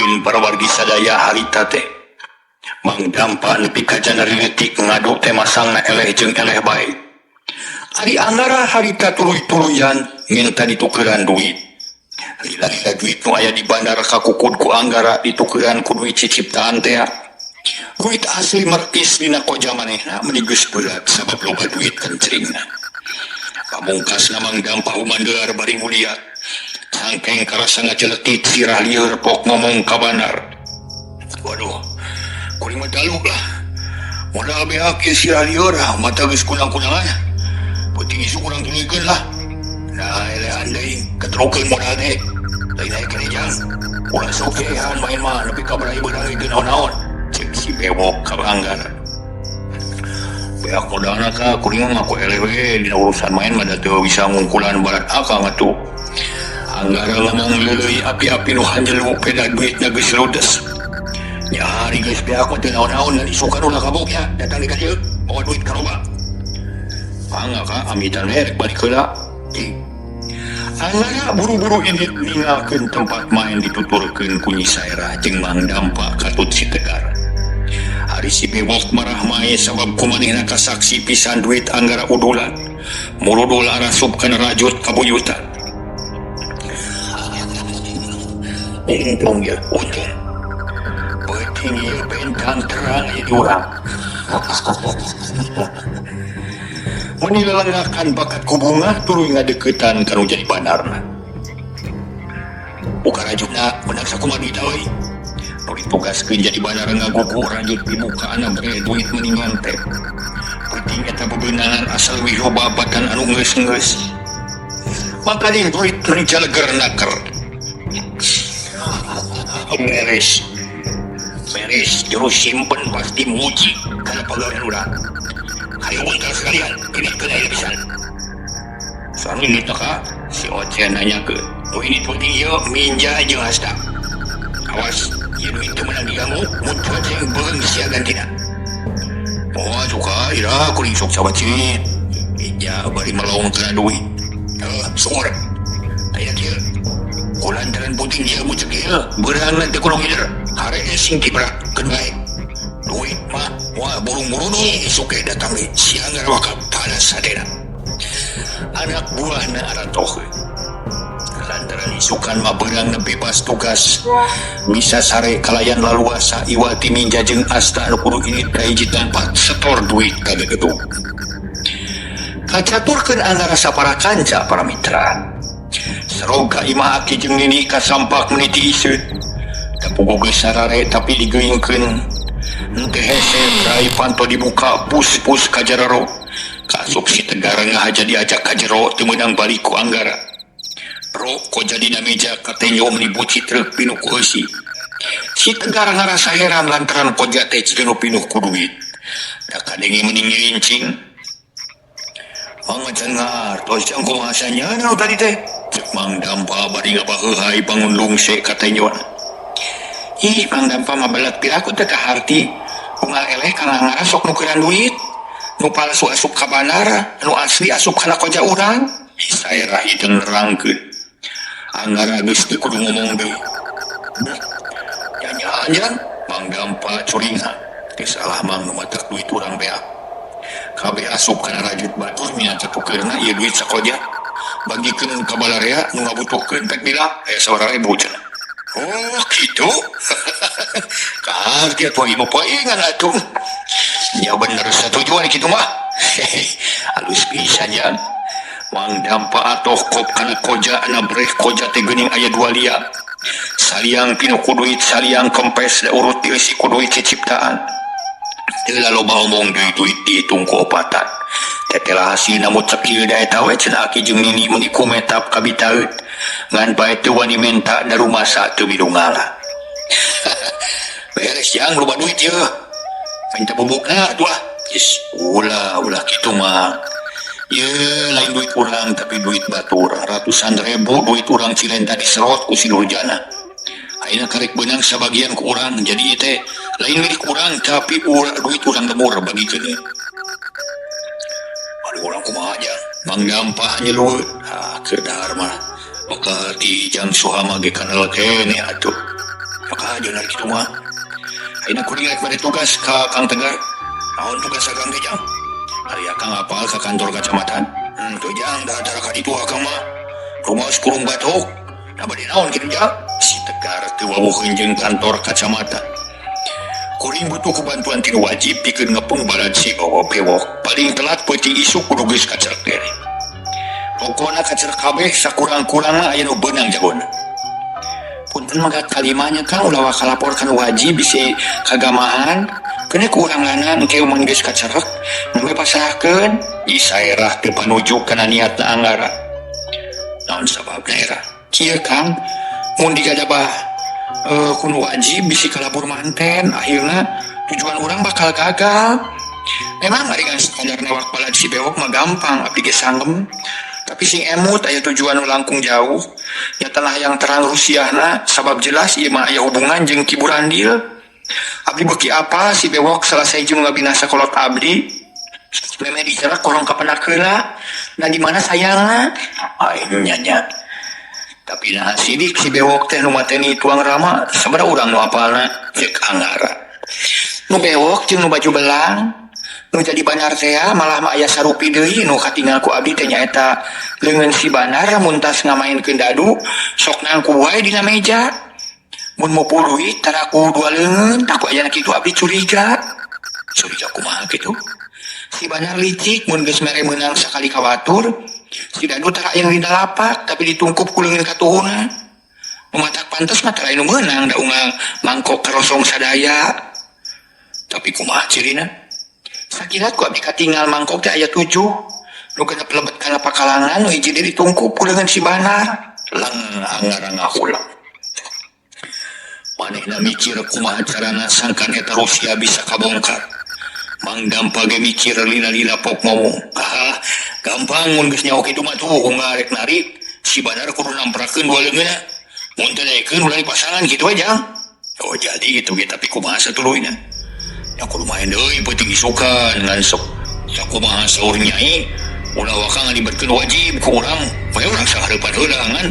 dilakukan para wargi sadaya harita teh. Mang Dampa nepi ka janarieutik ngadu teh masangna eleh jeung eleh bae. Ari Anggara harita tuluy-tuluyan minta ditukeran duit. Lila-lila duit nu aya di bandar kakukud ku Anggara ditukeran ku duit ciciptaan teh. Duit asli merkis dina koja manehna meuni geus berat sabab loba duit kencringna. Pamungkasna Mang Dampa umandelar bari mulia. Sangkeng karasa ngajeletit sirah lieur pok ngomong ka bandar. Waduh, kuring mah daluk lah. Modal beak sirah lieur mata geus kunang-kunangan. Penting isu kurang tulikeun lah. Nah, ele andai keterokeun modal teh. Lain-lain kenejang. Ulah sokehan main mah nepi ka barahi beunang teu naon-naon. Cek si bewok ka Anggara. Beak modalna ka kuring mah ngaku elewe dina urusan main mah da teu bisa ngungkulan barat akang atuh. Anggara ngomong leuleuy api-api nu hanjelu peda duitna geus ludes. Nyari geus beak mah teu naon-naon ngan isukan ulah kabuk ya. Datang di ka dieu bawa duit ka loba. Pangga ka amitan rek balik heula. Anggara buru-buru ini ninggalkeun tempat main dituturkeun ku Nyi Saerah jeung Mang Dampa katut si Tegar. Hari si bewok marah mae sabab kumanehna kasaksi pisan duit Anggara udulan. Muludul arasup kana rajut kabuyutan. Untung ya, untung. Penting ya bentang terang ya diurang. Menilangkan bakat kubunga tuluy ngadeukeutan kanu jadi bandarna. Buka rajutna menang sakumaha duit euy. Nu ditugaskeun jadi bandar ngagugu rajut di mukaana bere duit mendingan teh. Penting eta bebeunangan asal wiroba batan anu geus-geus. Makanya duit mencaleger naker. Beres jurus simpen pasti muji karena pegawai urang. Ayo untar sekalian ini kena pisan. Soalnya ini teka si Oceh nanya ke ini penting yuk minja aja hasta. Awas ya duit itu menang diganggu muncul aja yang belum sia gantina. Oh suka ira kuring sok cabacit minja bari melong kena duit. Sumur ayat dia kulantaran puting dia mu cekil berang nanti kurang hider hari sing tibra kenai duit mah wah burung-burung nih suka datang nih siang wakap pada sadena anak buahna aratoh lantaran isukan mah berang bebas tugas bisa sare kalayan laluasa iwati minja jeung asta anu kudu ini kahiji tempat setor duit kage gedung kacaturkeun Anggara sapara kanca para mitra. Seroga imah aki jeung nini kasampak meniti iseut. Tapugo geus sarare tapi digeuingkeun. Henteu hese rai panto dibuka pus-pus ka jero. Kasup si Tegar ngahaja diajak ka jero teu meunang balik ku Anggara. Ro koja dina meja katenyo meuni buci truk pinuh ku eusi. Si Tegar ngarasa heran lantaran koja teh cieu pinuh ku duit. Da kadenge meuni ngirincing. Mangajan ngartos yang kumasanya nau tadi teh. Cek Mang Dampa bari ngabaheuhai bangun lungse katenyon. Ih Mang Dampa mah belet piraku teh kaharti. Unggal eleh kana Anggara sok nukeran duit. Nu palsu asup ka bandar, nu asli asup kana koja urang. Saerah hideung nerangkeun. Anggara geus teu kudu ngomong deui. Nyanyi-nyanyi Mang Dampa curingan. Geus salah Mang nu matak duit urang beak. Kabe asup kana rajut batur minangka tukeurna ieu duit sakoja bagikeun ka balarea nu ngabutuhkeun pek bilang sabarare cenah. Oh kitu. Kaharti atuh ieu poingan atuh. Nya bener satujuan kitu mah. Halus pisan ya. Mang Dampa atoh kop kana koja na breh koja teh geuning aya 2 lia. Saliang pinu ku duit saliang kempes da urut ieu si ku duit ciptaan. Tela loba omong duit dihitung ku opatan. Tetela hasilna mucek ieu da eta we cenah aki jeung nini meuni kumetap kabitaeut. Ngan bae teu wani menta da rumasa teu bidungala. Beres yang loba duit ieu. Minta bubukna atuh. Geus ulah kitu mah. Ye lain duit urang tapi duit batur ratusan ribu duit urang Cilenta diserot ku si Nurjana. Ayeuna karek beunang sabagian ku urang jadi ieu teh lain milik urang tapi duit urang gemur bagikeun. Ari urang kumaha aja Mang Dampa nyelueut keudar mah maka ti jang suhama ge kana kene atuh. Maka jangan gitu mah. Ayeuna kuring rek bade tugas ka Kang Tegar. Naon tugas Kang teh Jang? Ari Akang apal ka kantor kacamatan. Tuh Jang da acara ka ditu Akang mah. Rumaos kurung batuk. Da bade naon kitu Jang? Si Tegar teu wawuheun jeung kantor kacamatan. Kuring butuh kebantuan tinu wajib pikeun ngepung barat si bewok. Paling telat peuting isuk kudu geus kacerek teh. Pokona kacerek kabeh sakurang-kurangna aya nu beunang jagona. Punten mangga kalimanya Kang ulah kalaporkan wajib bisi kagamahan kena kuranganan engke mun geus kacerek nembe pasrahkeun isaerah teu panuju kana niatna Anggara. Naon sababna era? Kieu Kang mun digajabah kudu wajib bisi kalapor manten akhirna tujuan orang bakal gagal. Memang ari kan sekadar newak balad si bewok mah gampang abdi ge sanggem. Tapi sing emut aya tujuan langkung jauh nya tanah yang terang rusiahna sabab jelas ieu mah aya hubungan jeung Ki Burandil. Abdi beuki apa si bewok selesai jeung ngabinasa kolot abdi meme dicerak kolong kapenak heula nah di mana sayangna nya nya. Tapi nah sidik si bewok teh nu mateni tuang rama sabaraha urang nu apalna ceuk Anggara. Nu bewok jeung nu baju belang nu jadi Banar teh malah mah aya sarupi deui nu katinggal ku abdi teh nyaeta leungeun si Banar mun tas ngamainkeun dadu sok nangku wae dina meja. Mun mau puluit tara ku dua leungeun tak aya kitu abdi curiga. Curiga kumaha kitu? Si Banar licik mun geus mere meunang sakali kawatur si dadu tara aya dina lapak tapi ditungkup ku leungeun katuhuna. Nu matak pantes mah tara anu meunang da unggal mangkok karosong sadaya. Tapi kumaha cirina? Sakirat ku abdi katinggal mangkok teh aya 7. Nu kena pelebet kana pakalangan nu hiji deui ditungkup ku leungeun si Banar. Anggara ngahulang. Manehna mikir kumaha carana sangkan eta Rusia bisa kabongkar. Mang Dampa ge mikir lila-lila pok ngomong. Gampang mun geus nyaho kitu mah tuh ngarek narik si Banar kudu namprakeun dua leungeunna. Mun teu daekeun ulah dipasangan kitu aja. Oh jadi gitu ge tapi kumaha satuluyna. Ya kudu main deui peuting isukan ngan sok sakumaha saur nyai ulah wakang ngalibatkeun wajib ku urang bae urang sahareupan heula ngan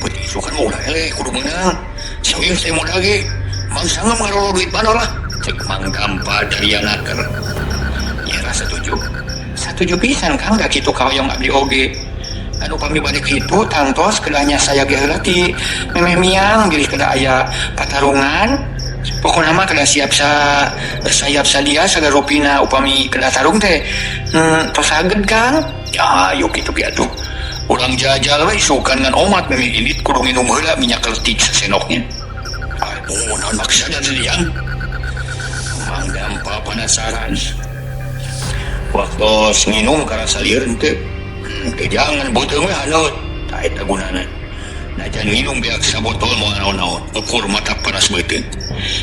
peuting isukan ulah eleh kudu meunang sawieu teh modal ge mangsa ngarolo duit mana lah cek Mang Dampa dari anaker nyera setuju pisan Kang da kitu kahoyong abdi oge anu pami bade kitu tangtos kedanya saya ge heula ti memeh miang bilih kada aya patarungan. Pokoknya mah kena siap sadia sagar rupina upami kena tarung teh tos saged Kang. Ya yuk kitu ge atuh. Urang jajal we isukan ngan omat meme ilit kudu minum heula minyak leutik sasenoknya. Aduh naon maksudna teh Yang? Mang Dampa penasaran. Waktu nginum karasa lieur teh. Jangan beuteung we haneut. Tah eta gunana. Najan nginum beak sabotol moal naon-naon ukur mata panas beuteung.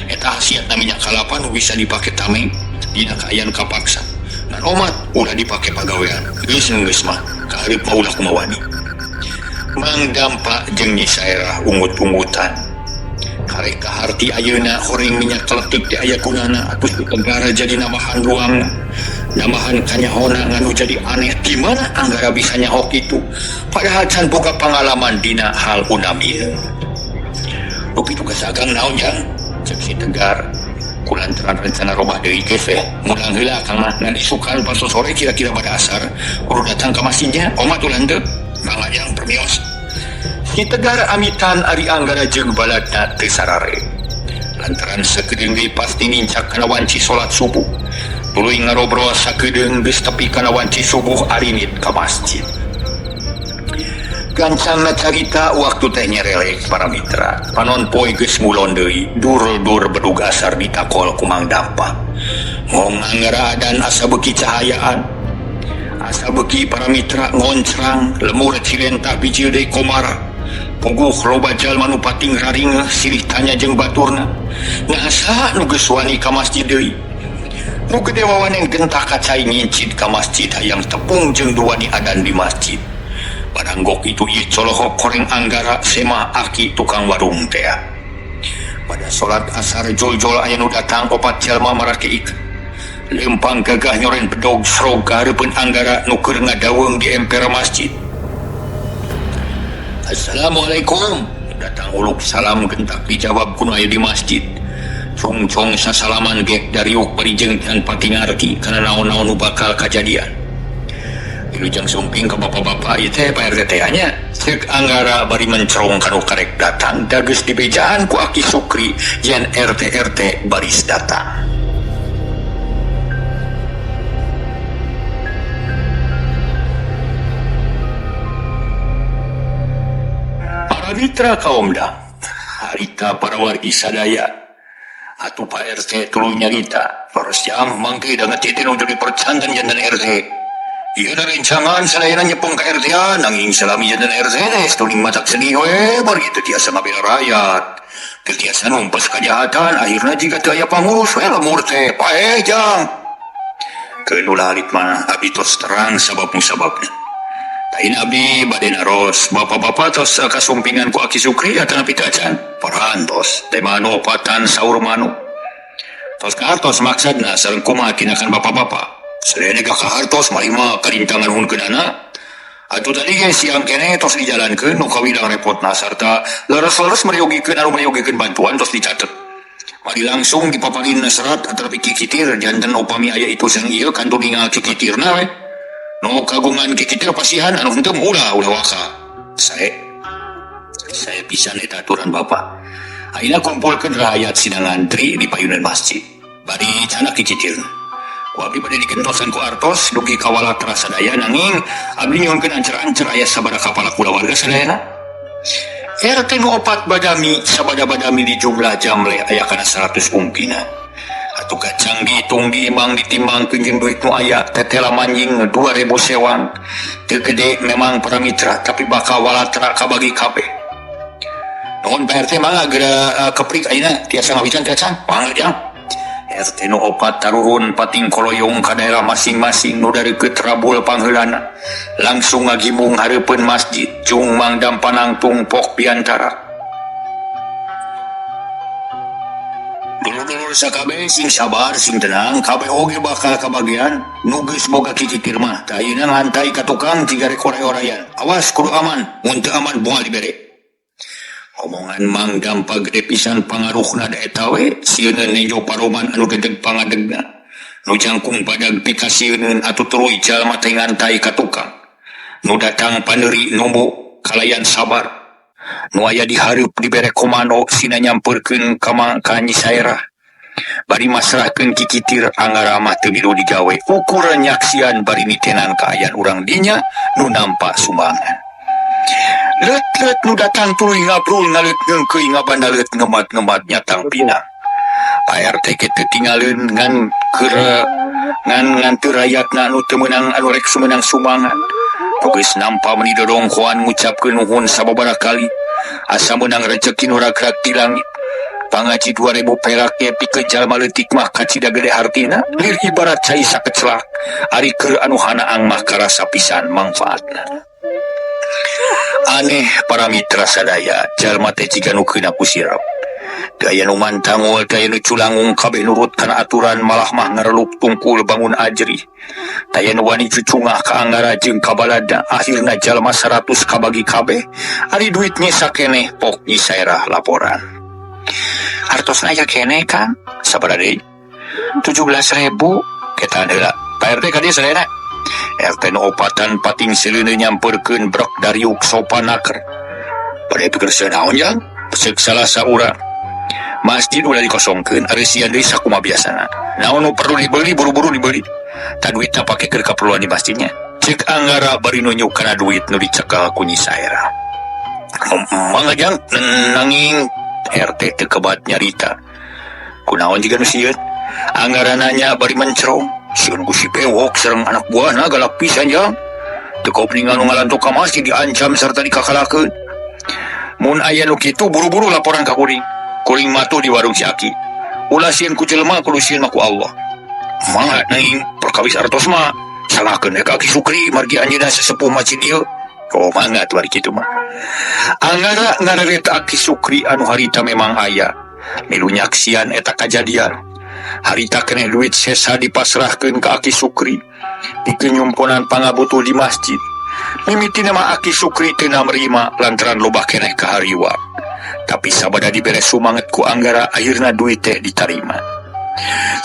Eta hasiatna minyak kalapa nu bisa dipake tameng dina kaayaan kapaksa. Ngan omat ulah dipake pagawean. Geus mah kahareup mah ulah kumawani. Mang Dampa jeung Nyi Saerah ungut-ungutan. Karek kaharti ayeuna horeng minyak keletik teh aya gunana atuh Tegar jadi namahan ruangna. Namahan kanyahona nganu jadi aneh di mana Anggara bisa nyaho kitu padahal can boga pengalaman dina hal unam ieu. Rupi tugas agang naon Jang? Cek si Tegar kulantaran rencana robah deui geus mulang heula Kang mah ngan isukan pas sore kira-kira pada asar kudu datang ka masjidnya omat ulah teu mangga Jang permios. Si Tegar amitan ari Anggara jeung baladna teu sarare lantaran sakedeung deui pasti nincak kana wanci salat subuh. Tuluy ngarobrol sakedeung geus tepi kana wanci subuh arinit ka masjid. Gancangna carita waktu teh nyerelek para mitra. Panon poe geus ngulon deui, dur-dur bedugasar ditakol ku Mang Dampa. Ngong Anggara dan asa beuki cahayaan. Asa beuki para mitra ngoncrang, lemur cilentah biji deui komara. Puguh loba jalma nu pating raringeuh silih tanya jeung baturna. Ngasa nu geus wani ka masjid deui? Nu gede wawaneng gentah kacai ngincit ka masjid hayang tepung jeung duani adan di masjid. Padanggok itu ieu colohok koreng Anggara semah aki tukang warung teh. Pada salat asar jol-jol aya nu datang opat jalma marakeik. Lempang gagah nyoren bedog srog ka hareupeun Anggara nu keur ngadaweung di emper masjid. Assalamualaikum. datang uluk salam gentak dijawab kuno aya di masjid. Cong-cong sasalaman gek dari parijeng dan patingarti karena naon-naon bakal kejadian. Wilujeng sumping ke bapak-bapak ieu teh Pak RT teh nya ceuk Anggara bari mencerong kanu karek datang da geus dibejaan ku Aki Sukri yen RT baris datang. Para mitra kaumda, harita para wargi sadaya atuh Pak RT tuluy nyarita terus jam mangke da ngetitin untuk dipercanten jantan RT. Ieu da rencangan sadayana nyepeng ka RT nanging salami jantan RT teh tuling matak sedih we bari teu tiasa ngabela rakyat. Teu tiasa numpes kajahatan akhirna jiga teu aya pangurus we lemur teh paeh jang. Keun ulah alit mah abdi tos terang sabab-musababna. Tain abdi bade naros bapak-bapak tos kasumpingan ku Aki Sukri atana pitacan parantos tema opatan saur manu tos kartos maksudna sareng kumaha tinakan bapak-bapak sadayana ka hartos malima karintangan hunkeunana atuh tadi ge siang kene tos dijalankeun nu kawilang repotna sarta leres-leres mariogikeun anu mariogikeun bantuan tos dicatet mari langsung dipaparin serat antara kikitir janten upami aya itu sareng ieu kantu ningal kikitirna we no kagungan kikitir pasihan anu henteu ulah waka saya pisan eta aturan bapak ayeuna kumpulkeun rakyat sidang antri di payunan masjid bari canak kikitir ku abdi bade dikentosan ku artos dugi kawala terasa daya nanging abdi nyuhunkeun ancer-ancer aya sabada kapala kula warga sadayana RT nu 4 badami sabada badami di jumlah jamle aya kana 100 umpina atuh gacang dihitung diimbang ditimbangkeun jeung duit nu aya tetela manjing 2000 sewang teu gede memang para mitra tapi bakal walatra kabagi kabeh nuhun Pak RT mangga geura keprik ayeuna tiasa ngawican tiasa mangga jang RT nu 4 taruhun pating koloyong ka daerah masing-masing nu dari ketrabul pangheulana langsung ngagimung hareupeun masjid jung mangdam panangtung pok piantara. Dulur-dulur sakabeh sing sabar sing tenang kabeh oge bakal kabagian nu geus boga kikitir mah tah ayeuna ngantai ka tukang tiga rek orayan awas kudu aman mun teu aman moal dibere. Omongan mangdam pagede pisan pangaruhna da eta we sieun nejo paroman anu gedeg pangadegna nu jangkung padag pikasieun atuh tuluy jalma teh ngantai ka tukang nu datang paneuri numbu kalayan sabar nu aya dihareup dibere komando sina nyampeurkeun ka Nyi Saerah bari masrahkeun kikitir Anggara mah teu milu digawe ukuran nyaksian bari nitenan kaayaan urang dinya nu nampa sumbangan let nu datang tuluy ngabrul ngalut ngeungkeuy ngabandaleut ngemat-ngemat nyatang pinang Pak RT kitu tinggalin ngan teu rakyatna anu teu meunang anu rek sumenang sumbangan geus nampa meni dodongkoan ngucapkeun nuhun sababaraha kali asa meunang rezeki nu rag-rag ti langit pangaji 2000 perak nya pikeun jalma leutik mah kacida gede hartina lir ibarat cai sakecelak ari keur anu hanaang mah karasa pisan manfaatna. Aneh para mitra sadaya jalma teh jiga nu keuna kusirap teu aya nu mantangul teu aya nu culangung kabeh nurut kana aturan malah mah ngarelup tungkul bangun ajri teu aya nu wani cucungah ka Anggara jeung ka balada akhirna jalma 100 kabagi kabeh ari duitnya sakeneh pok Nyi Saerah laporan hartosna aya keneh Kang sabaraha deui 17.000 ketaan heula Pak RT ka dieu sadayana RT nu opatan pating seleuna nyampeurkeun brok dariuk sopanaker bade pikeun naon jang ceuk salah saurang masjid udah dikosongkeun ari sian deui sakumaha biasana naon nu perlu dibeli buru-buru dibeli tah duitna pake keur kaperluan di masjidnya ceuk Anggara bari nunjuk kana duit nu dicekel ku Nyi Saerah mangga jang nanging RT teu kebat nyarita kunaon jiga nu sieun Anggara nanya bari mencerong sieun ku si bewok sareng anak buahna galak pisan jang teu kau ningal nu ngalantok ka masjid diancam sarta dikakalakeun mun aya nu kitu buru-buru laporan ka kuring matu di warung si Aki ulah sieun ku jelema kudu sieun mah ku Allah mah nanging perkawis artos mah salahkeun ka Aki Sukri margi anjeunna sesepuh masjid ieu oh mangga tuh ari kitu mah Anggara ngarereta Aki Sukri anu harita memang aya milu nyaksian eta kajadian harita keneh duit sesa dipasrahkeun ka Aki Sukri pikeun nyumpunan pangabutuh di masjid mimitina mah Aki Sukri teu narima lantaran loba keneh kahariwak Tapi sabada dibere sumanget ku Anggara, akhirna duit teh ditarima.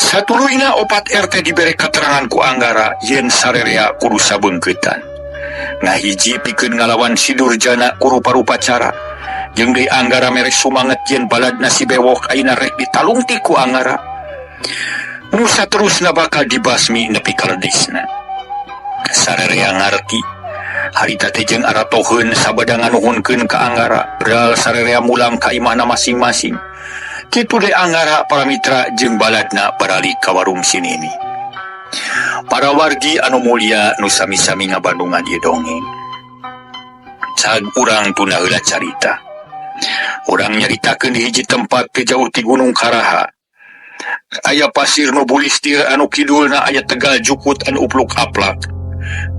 Satuluyna opat RT dibere keterangan ku Anggara yen sarerea kudu sabeungkeutan. Ngahiji pikeun ngalawan si Durjana ku rupa-rupa cara. Jeung deui Anggara mere sumanget yen baladna si bewok ayeuna rek ditalungti ku Anggara. Nu saterusna bakal dibasmi nepi ka ledesna. Sarerea ngarti harita teh jeung aratoheun sabada nganuhunkeun ka Anggara, beral sarerea mulang ka imahna masing-masing. Kitu deui Anggara para mitra jeung baladna baralik ka warung sinini. Para wargi anu mulia nu sami-sami ngabandungan ieu dongeng. Cag urang tuna heula carita. Urang nyaritakeun di hiji tempat teu jauh ti Gunung Karaha. Aya pasir nu bulistir anu kidulna aya tegal jukut anu upluk aplak.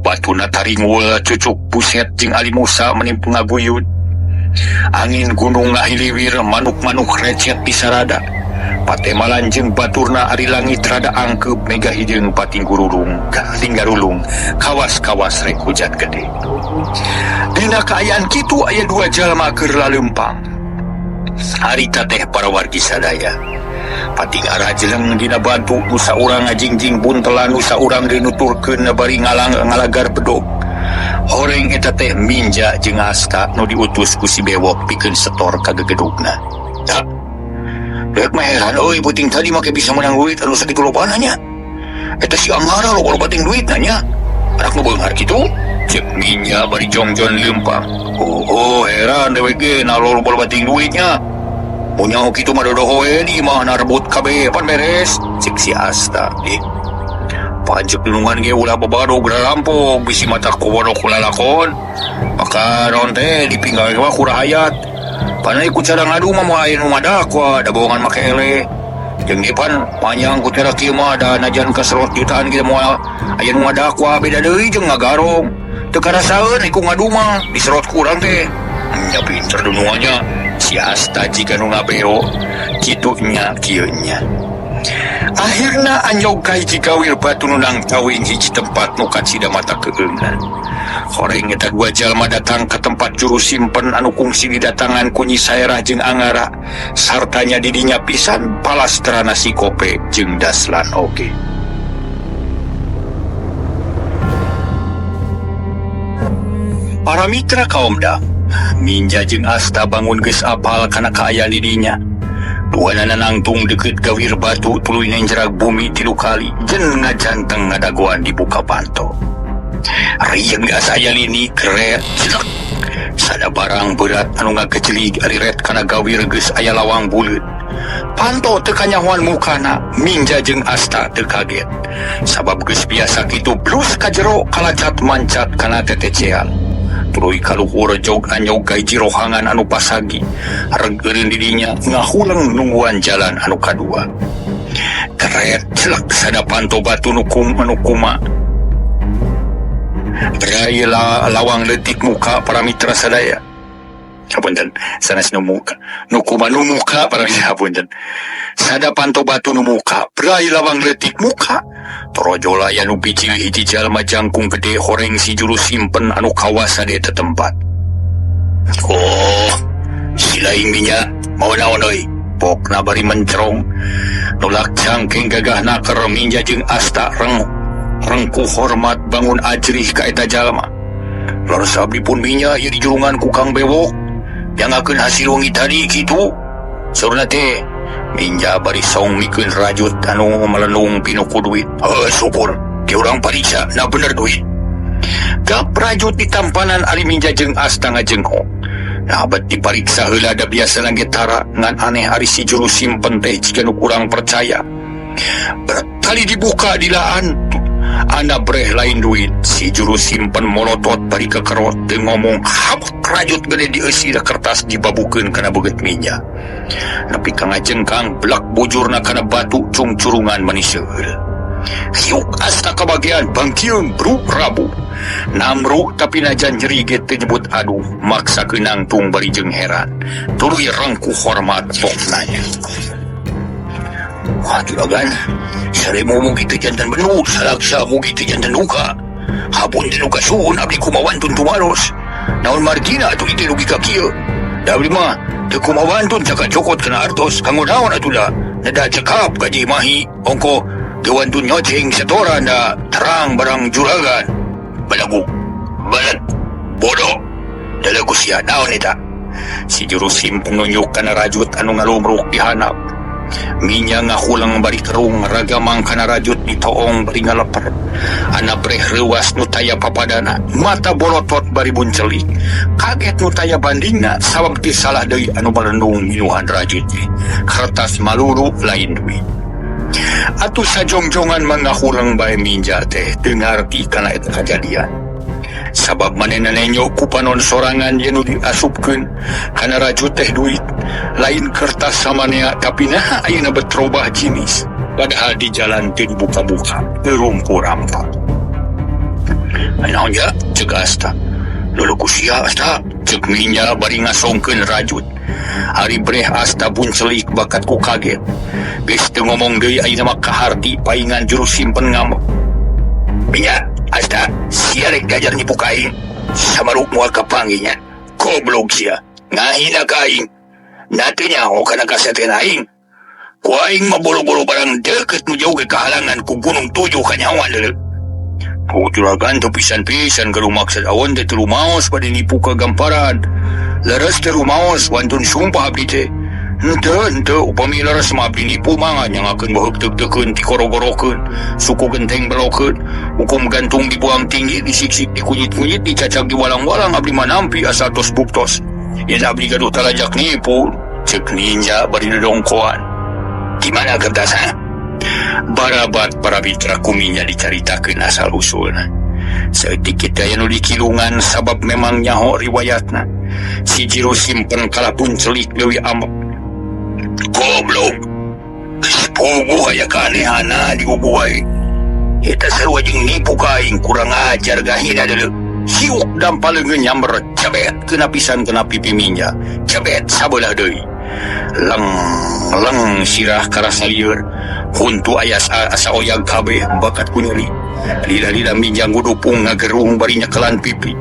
Batuna taringul cucuk buset jeung Ali Musa menimpu ngaguyud. Angin gunung ngahiliwir, manuk-manuk recet pisarada. Patemalan jeung baturna ari langit rada angkeup mega hideung pating garulung kawas-kawas rek hujat gede. Dina kaayaan kitu aya dua jalma keur laleumpang. Harita teh para wargi sadaya. Pating arah jeleng dina batu nu saurang ngajingjing buntelan nu saurang dinuturkeun bari ngalagar bedog. Horeng eta teh Minja jeung Asta nu diutus ku si bewok pikeun setor ka gegedugna. Ya. Dek mah heran euy puting tadi make bisa menang duit anu sakitu lobana nya. Eta si Anggara loba ting duitna nya. Anak nu beunghar kitu? Cek Minja bari jongjon leumpang. Oh heran dewek ge na loba ting duitnya. Punya kitu mah dodoh we di mah narebut kabeh pan beres. Cek si Asta. Pajak nungan ge ulah babado grarampok bisi mata kobodok kulalakon. Maka non teh dipinggal mah kurahayat. Panai ku cara ngadu mah moal aya nu madakwa da bohongan make ele. Jeung ieu pan panjang ku cara kieu mah da najan kaserot jutaan kieu moal aya nu madakwa beda deui jeung ngagarong. Teu karasaeun iku ngadu mah diserot ku urang teh. Nya pinter dunuanya si Asta jika nu ngabeo kitu nya kieu nya. Akhirna anjog ka hiji gawir batu nu nang tawing hiji tempat nu kacida mata keeungan. Horeng eta dua jalma datang ke tempat juru simpen anu kungsi didatangan ku Nyi Saerah jeung Anggara, sartanya didinya pisan palastrana si Kope jeung Daslan oge. Para mitra kaumda, Minja jeung Asta bangun geus apal kana kaayaan didinya. Duana nangtung deket gawir batu tuluy nenjerak bumi 3 kali jeung ngajanteng ngadagoan dibuka panto. Rieng asa lini keret jelek. Sada barang berat anu ngagejelig ari ret kana gawir geus aya lawang buleut. Panto teu kanyahoan mukana, Minja jeung Asta teu kaget. Sabab geus biasa kitu blus ka jero kalacat mancat kana tetecean. Tuluy kaluhur jog anyog ka hiji rohangan anu pasagi. Regeureun didinya ngahuleng nungguan jalan anu kadua. Keret celak sada panto batu nu kuma. Berai lawang leutik muka para mitra sadaya. Hapunten, sanes nu muka. Nu kuma nu muka para mitra hapunten. Sada panto batu nu muka, berai lawang leutik muka. Torojola anu biji hiji jalma jangkung gede horeng si juru simpen anu kawasa di tempat. Oh, si laing Minja mau naon euy? Pokna bari mencerong. Nulak cangking gagahna keur Minja jeung Asta rengku hormat bangun ajrih ka eta jalma. Lor sabdi pun Minja ieu dijurungan ku Kang Bewok. Jangakeun hasil wengi tadi kitu. Saurna teh Minja bari song mikeun rajut anu melenung pinuku duit. Syukur ti urang pariksa na bener duit. Gap rajut di tampanan ari Minja jeung Asta ngajenghok. Nah abad dipariksa heula da biasa lagi tara ngan aneh ari si juru simpen teh jika nu kurang percaya. Berkali dibuka dilaan anda breh lain duit. Si juru simpen molotot bari kekerot teu ngomong habak rajut gede dieusi da kertas dibabukeun kana beget Minja. Nepi ka ngajengkang belak bujurna kana batu cung curungan manis seul. Hiuk Asta kabagian bangkieun bruk Rabu. Namruk tapi najan nyeri get teu nyebut aduh maksa keunang tung bari jeung heran. Tuluy rengku hormat poknanya. Wah juragan, saremo mugi teu jantan benuk, salaksa mugi teu jantan luka. Hapun teu luka suun abdi kumawan tuntumaros. Naon margina atuh ite lugi ka kieu. Dabi mah teu kumawantun caka cokot kena artos kanggo naon atuh nada cekap gaji mahi ongko tewantun nyoceng setora na terang barang juragan balagu balat bodoh dalagu sia naon eta si juru simpung nunjuk kana rajut anu ngalumruk dihanap minya ngahulang bari kerung ragamang kana rajut ditoong bari ngaleper anak breh rewas nu taya papadana mata bolotot bari buncelik kaget nu taya bandingna sabab ti salah deui anu balendung minuhan rajut kertas maluru lain duit atuh sajongjongan mangahulang bae minja teh dengar ti kana eta kajadian sabab manehna nenyo ku panon sorangan yen diasupkeun kana rajut teh duit lain kertas samanea tapi nah ayeuna betrobah jinis padahal di jalan teu dibuka-buka rumpu rampa naon ya ceuk asta lulu kusia asta ceuk minya bari ngasongkeun rajut hari breh asta buncelik bakat ku kaget geus teu ngomong deui ayeuna mah kaharti paingan juru simpen ngamuk minya asta sia rek gajar nipu kaing samaruk moal kapanggihnya goblok sia ngahina kaing natunya ho kana kaseten aing ku aing mah bolo-bolo barang deket nu jauh ke kahalangan ku gunung tujuh kanyawan leuleuh juragan tu pisan-pisan kalau maksud awan teh teu rumaos pada nipu kagamparan leres teu rumaos wantun sumpah abdi teh henteu upami leres mah abdi nipu mah nyangakeun baheuk teuk-teukeun dikorogorokeun suku genteng belokeun hukum gantung dibuang tinggi disiksik dikunyit-kunyit dicacak di walang-walang abdi mah nampi asal tos buktos yen abdi gaduh talajak nipu ceuk ninja bari dongkoan di mana kertas barabat para mitra kuminya dicaritakeun asal usulna sedikit aya nu dikilungan sabab memang nyaho riwayatna si jiro simpen kalah puncelik leuwih amek goblok sepugu aya kaanehana di ubuai eta sarua jeung nipu kaing kurang ajar gahina deuleu siuk dampaleungeun nyamber cabet kena pisan kena pipi minja cabet sabelah deui leng sirah karasa lieur huntu ayas asa oyag kabeh bakat kunyeri lila-lila minjang gudupung ngagerung bari nyekelan pipi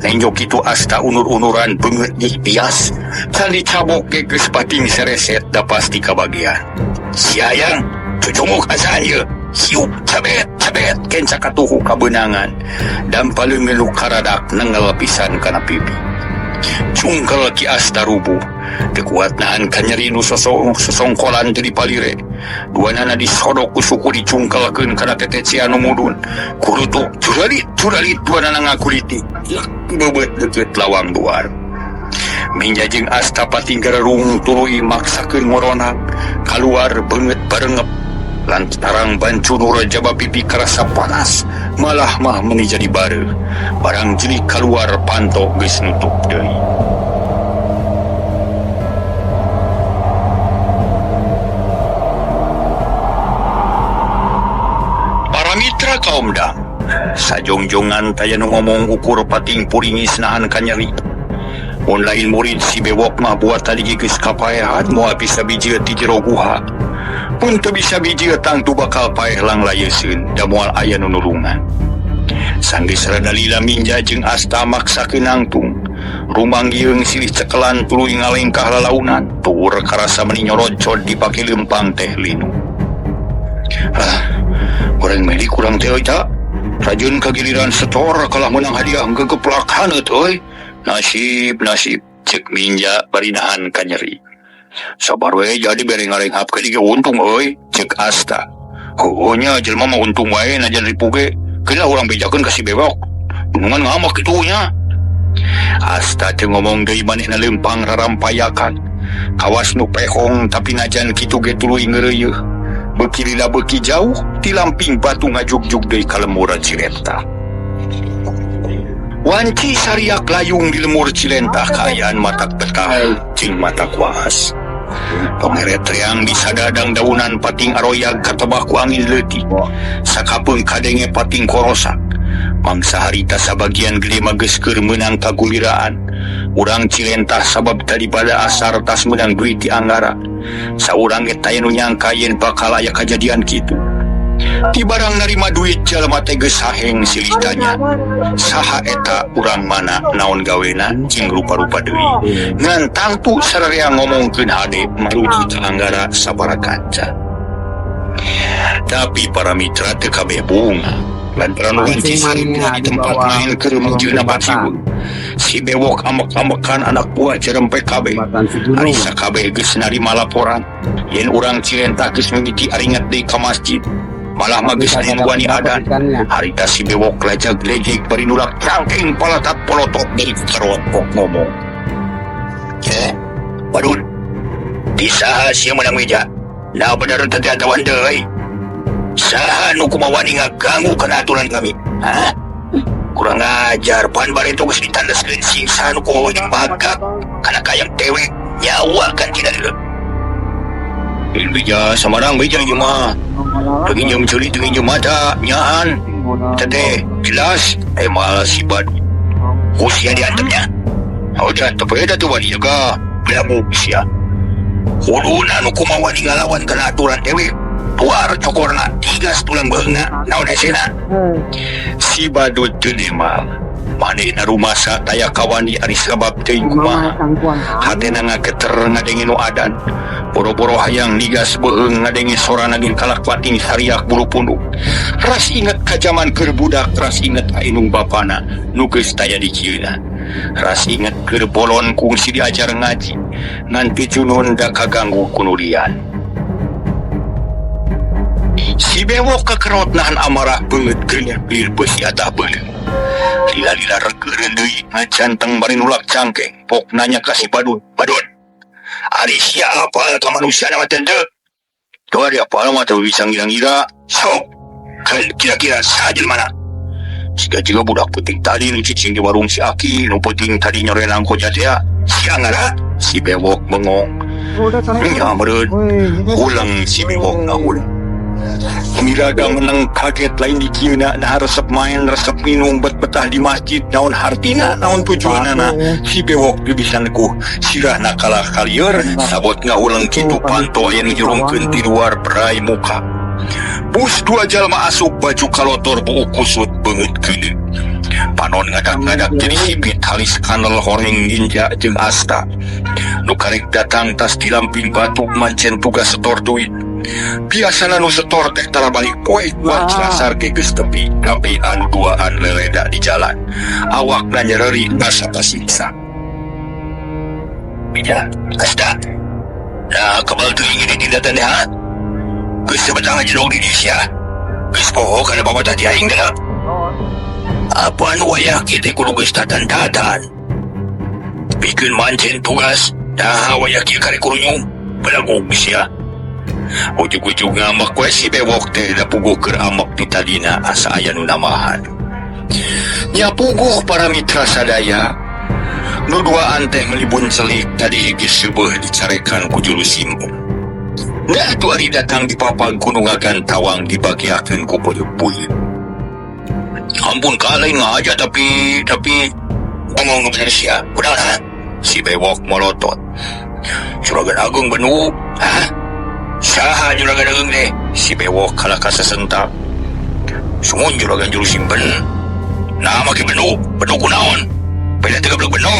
nenjok itu asta unur-unuran beungeut ikhtias kali cabok ke geus pating sereset da pasti kabagian siayang cucunguk asan ieu siup cabet kenca katuhu kabeunangan dampaleungeun lu karadak nengal pisan kana pipi cungkel ki asta rubuh tekuat nahan kanyeri nu sosongkolan teu dipalire duanana disodok ku suku dicungkelkeun kana teteci anu mudun kudu curalit duanana ngakuliti bebeut deukeut lawang luar minja jeung asta patinggarung tuluy maksakeun ngorona kaluar beungeut barengep lantaran bancu nu rajaba pipi karasa panas malah mah meuni jadi bareu barang jelik kaluar panto geus nutup deui para mitra kaum dam sajongjongan taya nu ngomong ukur pating puringis nahan kanyeri mun lain murid si bewok mah buat tadi geus kapaehan moal bisa bijeu ti jero guha pun teu bisa bijeu tangtu bakal paeh-lang layeuskeun da moal aya nu nulungan sanggeus rada lila minja jeung asta maksakeun nangtung rumanggieung silih cekelan tuluy ngalengkah lalaunan tur karasa meuni nyoroncod dipake leumpang teh linu goreng meli kurang teh eta rajun kagiliran setor kalah menang hadiah gegeplak haneut euy nasib ceuk minja bari nahan kanyeri sabar we jadi bere ngarenghap ke dieu untung euy ceuk asta heunya jelema mah untung wae najan ripuge kena urang bejakeun ka si bewok nungan ngamak kitu nya asta teu ngomong deui manehna leumpang rarampayakan kawas nu pehong tapi najan kitu ge tuluy ngeureuyeuh beuki lila beuki jauh ti lamping batu ngajugjug deui ka lemur Cilenta wanci sariak layung di lemur Cilenta kaayaan matak betah cing matak waas pangeret reang disadadang daunan pating aroyag katebah ku angin leutik sakapeung kadenge pating korosak mangsa harita sabagian gede mah geus keur meunang kaguliraan urang Cilenta sabab daripada asar tas meunang duit ti Anggara saurang ge taya nu nyangka yen bakal aya kajadian kitu Ti barang narima duit jalma teh geus saheng silih tanya. Saha eta urang mana naon gawena cing rupa-rupa deui. Ngan tangtu sararea ngomongkeun hade maruju ka Anggara sabaraha kanca. Tapi para mitra teu kabeh bunga. Lantaran wanci saripna di tempat main keur mujuna batibu. Si bewok amek-amekan anak buah jerempe kabeh. Ari sakabeh geus narima laporan yen urang Cilenta geus mimiti aringat deui ka masjid. Malah magis wani adan. Harita si bewok lejag-lejeg bari nulak cangking palatak polotok dari karotpok ngomong. Badun, bisa siya menang meja. Nah benar tadi atawan deui. Saha nu kumawani ngaganggu kana aturan kami? Hah? Kurang ajar, pan bari itu geus ditandaskeun siksa nu kumawani bagak kana kayang tewek nyawa kan tidak dulu. Ini bija samarang bija ieu mah. Teu nginjem ceuli teu nginjem mata nyaan. Tete jelas malah si Badu. Usia diantemnya. Udah tepeda tuh wani juga. Belabu sia. Huluna nu kumawani ngalawan kana aturan tewek. Tuar cokorna tigas tulang beunga naon esena. Si Badut teu demal. Manehna rumasa taya kawani ari sabab teuing kumaha. Hatena ngageter ngadengi nu adan. Boro-boro hayang nigas beung ngadengi sorana gin kalakwating sariak bulu punduk. Ras inget ka jaman keur budak, ras inget ainung bapana nu geus taya di cieuna. Ras inget keur bolon kungsi diajar ngaji. Ngan picunun da kaganggu kunulian. Si bewok kekerot nahan amarah banget kenya bir besi atah beuleuh. Lila-lila regeureun deui ngajanteng bari nulak cangkeng. Pok nanya ka si Badun. Badun, ari sia apal ka manusia nama teu? Tuh ari apal mah teu bisa ngira-ngira. Sok, kira-kira saha mana? Jika budak peuting tadi nu cicing di warung si Aki, nu peuting tadi nyorelang koja teh. Sia ngara si bewok bengong. Nya meureun. Ulang si bewok ngahul. Miraga menang kaget lain di kiuna nah resep main resep minum betah di masjid naon hartina naon tujuanana si bewok bisa neguh sirahna kalah kalieur sabot ngahulang kitu panto yang jurungkeun di luar berai muka. Bus dua jalma asup baju kalotor bau kusut beungeut keuleuh. Panon ngadak-ngadak jadi sipit halis kanel horeng ninja jeung asta. Nu karek datang tas dilamping batuk mancen tugas setor duit. Biasana nu setor teh tara balik poe kuat sasar ke geus tepi kapian duaan leleda di jalan. Awakna nyereri asa kasiksa. Bija, asta. Nah, kabal teu ingin ditindatan ha. Geus sebetang aja dong di Indonesia. Geus poho kana babata ti aing geuna. Apaan wayah kita kudu geus tatan-tatan. Pikeun mancen tugas, dah wayah kieu kare kurunyung. Belagu sia. Ujug-ujug ngamak we si bewok teh da puguh keur amak di tadina asa aya nu namahan. Nya puguh para mitra sadaya. Nu duaan teh melibun celik tadi geus seubeul dicarekan ku juru simpung. Da atuh ari datang di papag gunung Agantawang dibagiakeun ku puyeuh-puyeuh. Ampun kalain aja tapi ngomong bener sia. Kunaon si bewok molotot. Juragan Agung benu, hah? Saha juragan Agung deh? Si bewok kalah kasesentak. Sungun juragan juru simpen. Nama ke benu kunaon? Beda teu goblok benu.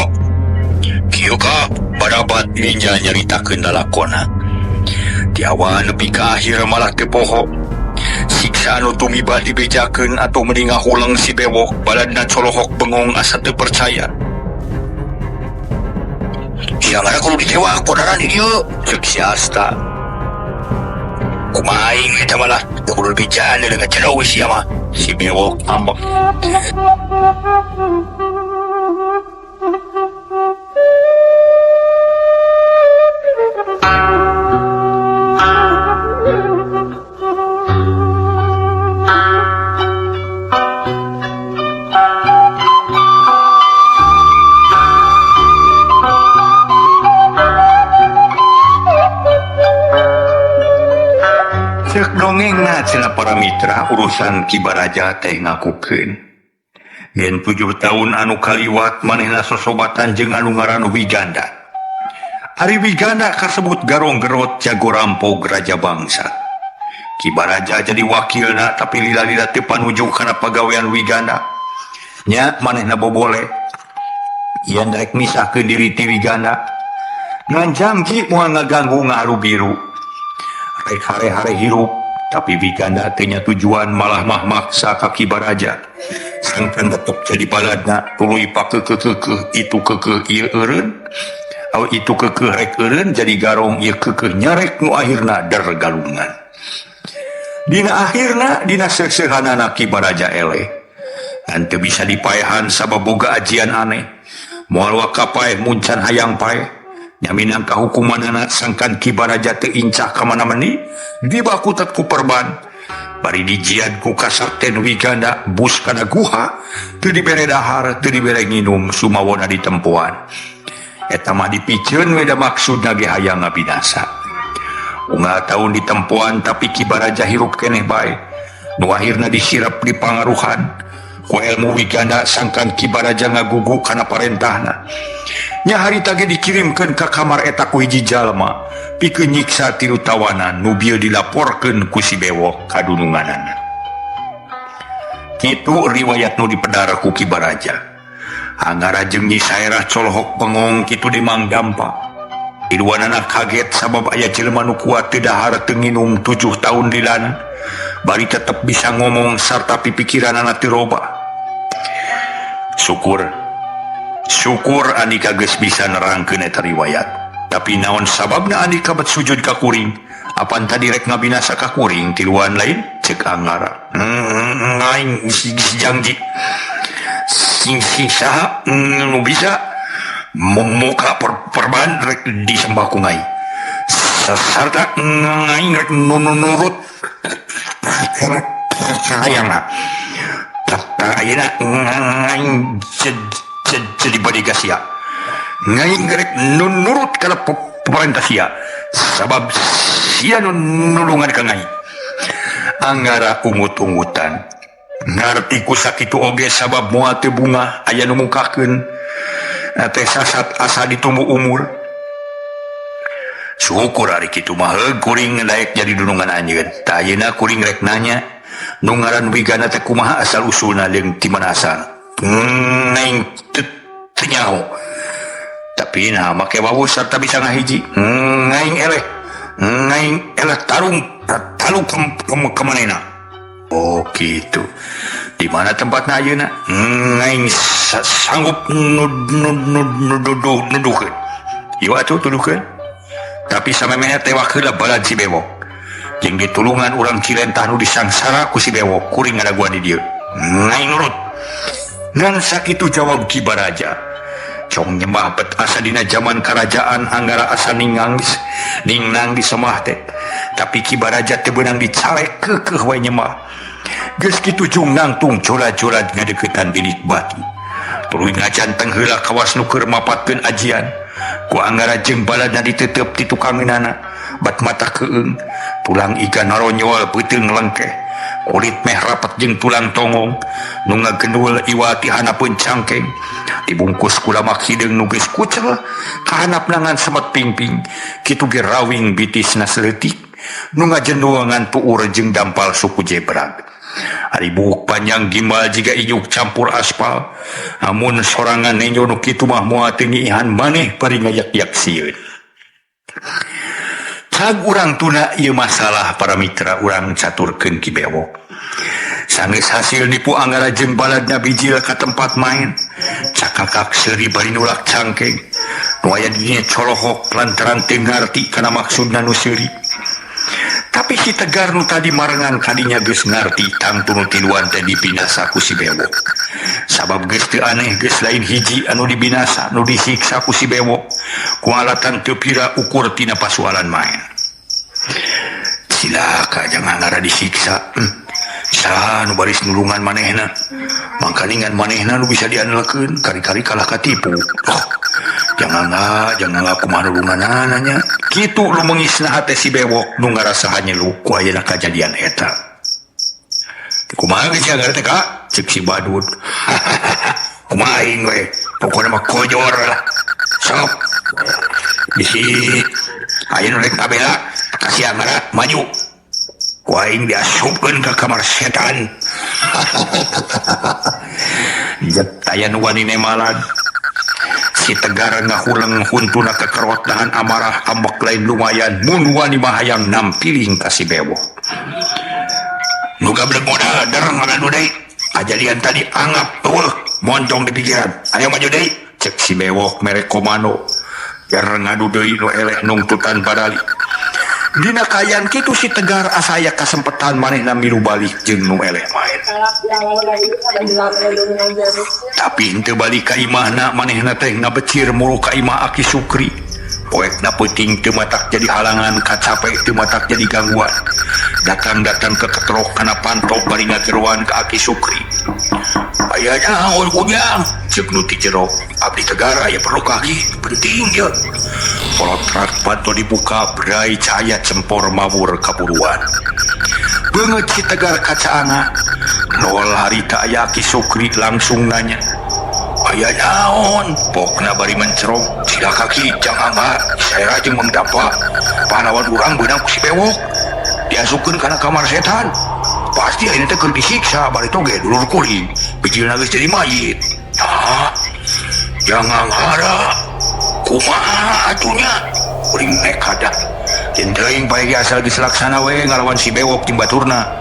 Kieu ka barabat ninja nyaritakeun lalakonna. Di awal nepi ka akhir malah teu poho. Siksa anu tumiba dibejakeun atau mending ngahulang si bewok baladna colohok bengong asa teu percaya. Yang ada kudu dicewa kodaran ieu ceuk si Asta. Kumaha aing eta malah teu kudu bicara dengan cenah we sia mah. Si bewok ambek. Cek dongengna cenah para mitra urusan Kibaraja teh ngakukeun. Yen 7 tahun anu kaliwat manehna sosobatan jeung anu ngaran Wiganda. Ari Wiganda kasebut garong gerot jago rampog raja bangsa. Ki Baraja jadi wakilna tapi lila-lila teu panuju kana pagawean Wiganda nya manehna boleh yen daek misahkeun diri ti Wiganda ngan janji moal ngaganggu ngaharu biru rek hare-hare hirup tapi Wiganda teu nya tujuan malah mah maksa ka Ki Baraja sangkan tetep jadi baladna tuluy pakeukeukeuh itu keukeuh ieu eureun itu keukeuh rek eureun jadi garong ieu keukeuh nyarek nu akhirna dergalungan dina akhirna dina seusehanana Ki Baraja eleh ante bisa dipaehan sabab boga ajian aneh moal wakapae muncan hayang pae nyaminang kahukumanana sangkan Ki Baraja teu incah ka mana-mani dibakutet ku perban bari dijian ku kasakten Wiganda bus kana guha teu dibere dahar teu dibere nginum sumawona ditempuan eta mah dipikeun we da maksudna ge hayang ngabinasa unggal taun ditempuan tapi Ki Baraja hirup keneh bae nu akhirna disirap di pangaruhan ku ilmu Wiganda sangkan Ki Baraja ngagugu kana parentahna nya harita ge dikirimkeun ka kamar eta ku hiji jalma pikeun nyiksa tilu tawanan nu bieu dilaporkeun ku si bewok ka dununganana kitu riwayat nu dipedar ku Ki Baraja angara jeung Nyi Saerah colohok pengong kitu di Mang Dampa iluanana kaget sabab aya jelema nu kuat teu dahar teu nginum 7 tahun dilana bari tetep bisa ngomong sarta pipikiranana teu robah syukur Andika geus bisa nerangkeun eta riwayat tapi naon sababna Andika bet sujud ka kuring apan tadi rek ngabinasa ka kuring tiluan lain cek Anggara aing janji sing saha nu bisa muka perban rek disembah ku ngai sarta aing rek nurut hayangna ayeuna aing jadi badiga sia ngai rek nurut kana pemerintah sia sabab sia nulungan ka ngai Anggara ungut-ungutan ngarti ku sakitu oge sabab moal teu bunga aya nu mukakeun teh sasat asa ditumbuh umur syukur ari kitu mah kuring daek jadi dunungan anjeun tah ayeuna kuring rek nanya nu ngaran Wiganda teh kumaha asal usulna jeung ti mana asal aing teu nyaho tapi nah make wawu sarta bisa ngahiji aing eleh tarung kemanena oh gitu di mana tempatna ayeuna aing sanggup nuduhkeun ieu atuh tuduhkeun tapi samemeh teh wakeula balad si bewok jeung ditulungan urang Cilentah nu disangsara ku si bewok kuring ngadaguan di dieu aing nurut ngan sakitu jawab Ki Baraja cong nyembah bet asa dina zaman kerajaan Anggara asa ningnang di semah teh tapi Ki Baraja teu beunang dicalek keukeuh wae nyembah geus kitu jung nangtung cola-cola ngadeuketan bilik batu tuluy ngajanteng heula kawas nu keur mapatkeun ajian ku Anggara jeung baladna diteuteup ti tukangeunana bat mata keung tulang iga naronyol beuteung lengkeh kulit meh rapat jeung tulang tongong nu ngagendul iwa ti hanapeun cangkeng dibungkus ku lamak hideung nu geus kucel kahanapna ngan semet pingping kitu ge rawing bitisna seleutik nu ngajendul ngan tuur jeung dampal suku jebrag ari buuk panjang gimbal jiga ijuk campur aspal amun sorangan nenyo nu kitu mah moal teu ngihan maneh bari ngayak-yak sieun cag urang tuna ieu masalah para mitra urang caturkeun Ki Bewok sanggeus hasil nipu Anggara jeung baladna bijil ka tempat main cakakak seuri bari nulak cangkeng nu aya di dieu colohok lantaran teu ngarti kana maksudna nu seuri tapi si Tegar nu tadi marengan kadinya geus ngarti tangtu nu tiluan teh dibinasa ku si Bewok sabab geus teu aneh geus lain hiji anu dibinasa nu disiksa ku si Bewok ku alatan teu pira ukur tina pasualan main cilaka jeung Anggara disiksa saha nu baris nulungan manehna mangkaningan manehna nu bisa diandelkeun kari-kari kalah katipu jangan kumaha nulunganana nya kitu lu mengisna hate si Bewok nu ngarasa hanyelu ku ayeuna kajadian eta kumaha geus Anggara teh Kak cek si Badut kumaha aing we pokona mah kojor lah sok bisi ayeuna rek kabela kasih Anggara maju kuaing diasupkeun ka kamar setan. Jetayan wani nemalan si Tegar ngahuleng huntuna kekerotahan amarah ambek lain lumayan mun wani mahayang nampiling ka si Bewok. Nu gablek modal dereng ngadu deui. Ajalian tadi anggap eueuh moncong di pikiran. Ayo maju deui cek si Bewok mere komando. Dereng ngadu deui nu eleh nungtutan badali. Dina kayan kitu si Tegar asaya kasempetan manehna milu balik jeung nu eleh main. Tapi henteu balik ka imahna manehna teh ngabecir mulu ka imah Aki Sukri. Poekna peuting teu matak jadi halangan kacape teu matak jadi gangguan. Datang-datang ke ketrok kana pantok bari ngageruan ka Aki Sukri. Aya naon kujang ceuk nu ti jero. Abdi Tegar aya perlu kaki penting ye. Polotrak panto dibuka berai cahaya cempor mawur kaburuan. Beungeut si Tegar kacaana. Nol harita aya Aki Sukri langsung nanya. Aya naon? Pokna bari mencerong. Sila kaki jang angga. Saya jeung Mang Dampa. Panawan urang beunang ku si Bewok. Diasupkeun kana kamar setan. Pasti ayeuna teh keur disiksa bari toge dulur kuring. Bijilna geus jadi mayit. Nah, jangan harap. Kumaha atunya? Kuring nekada. Jeung teuing bae asal geus laksana we ngalawan si Bewok jeung baturna.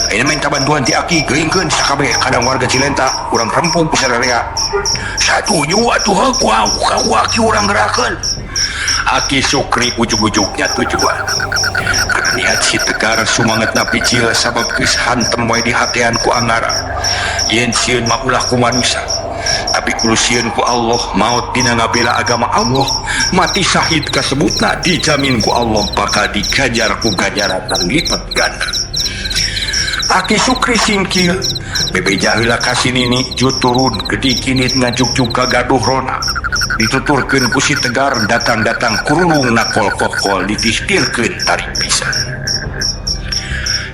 Ayeuna minta bantuan ti Aki geungkeun sakabeh kadang warga Cilenta urang rempung ku sararea. Satuju atuh ku Aki urang gerakeun. Aki Sukri ujug-ujugnya tujuan. Karena niat si Tegar sumangetna picil sabab geus hantem wae di hatean ku Anggara. Yen sieun mah ulah ku manusia. Tapi kudu sieun ku Allah maut dina ngabela agama Allah. Mati syahid kasebutna dijamin ku Allah bakal dikajar ku ganjaran lipat ganda. Aki Sukri singkil bebeja heula ka sinini ju turun gedi kinit ngajuk-juk ka gaduh rona dituturkeun ku si Tegar datang-datang kurulung nakol kokol ditistirkeun tarik pisan.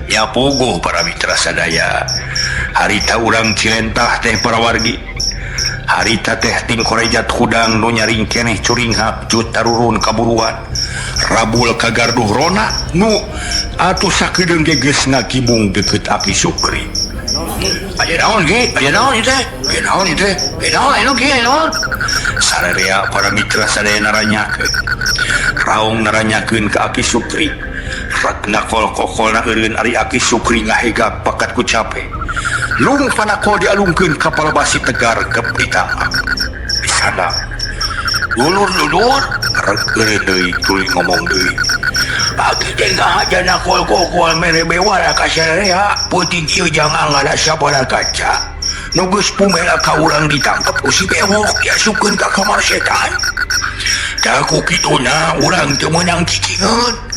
Ya pogo para mitra sadaya harita urang Cilentah teh para wargi harita teh ting korejat hudang nu nyaring keneh curing hap ju tarurun kaburuan rabul ka garduh rona nu atuh sakedeung ge geus ngakibung deukeut Aki Sukri. Aya naon ge? Aya naon ieu teh? Aya naon ieu teh? Aya naon anu ge? Aya naon? Sararea para mitra sadaya naranyakeun. Raung naranyakeun ka Aki Sukri. Ragna kol-kokolna eureun ari Aki Sukri ngahegak pakat ku cape. Lung panako dialungkeun ka palebasi Tegar ke ditangkap. Di sana lulur regeureun deui tuluy ngomong deui. Aki teh ngahajana kol-kokol mere bewara ka sararea peuting ieu jangan ngada sabaraha kaca. Nu geus pumela ka urang ditangkep ku si Bewok diasupkeun ka kamar setan. Da ku kituna urang teu meunang cicingeun.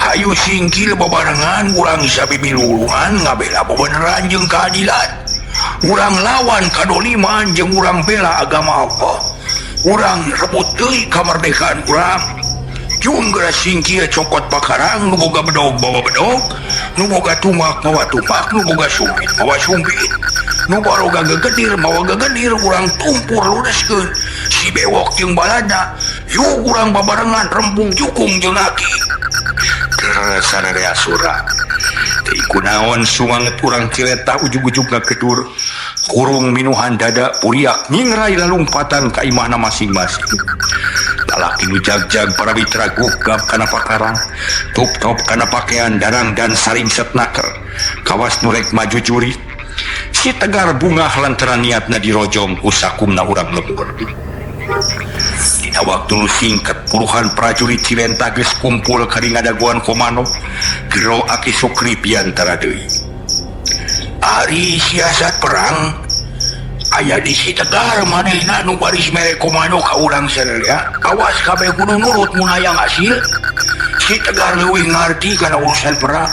Hayu singkil babarengan urang sabimi lulungan ngabela bebeneran jeung keadilan. Urang lawan kadoliman jeung urang bela agama Allah. Urang rebut deui kamardekaan urang. Jung geura singkil cokot pakarang nu boga bedog bawa bedog, nu boga tumak mawa tumak, nu boga sumpit mawa sumpit, nu baroga gegedir mawa gegedir. Urang tumpur lureskeun si Bewok jeung balada. Yuk urang babarengan rempung jukung jeung Aki. Sararea sura teu kunaon sumanget urang Cilenta ujug-ujugna kedur kurung minuhan dada puriak nyingrai lalumpatan ka imahna masing-masing. Lalaki nu jagjag para mitra gugap kana pakarang tup-top kana pakaian darang dan sarimset naker kawas nurek maju juri. Si Tegar bungah lantaran niatna dirojom usakumna urang lembur. Dina waktu nu singkat puluhan prajurit Cilenta geus kumpul ka ngadaguan komando gero Aki Sukri piantara deui. Ari siasat perang aya di si Tegar manehna nu baris mere komando ka urang sararea. Awas kabeh kudu nurut mun hayang hasil. Si Tegar leuwih ngarti kana urusan perang.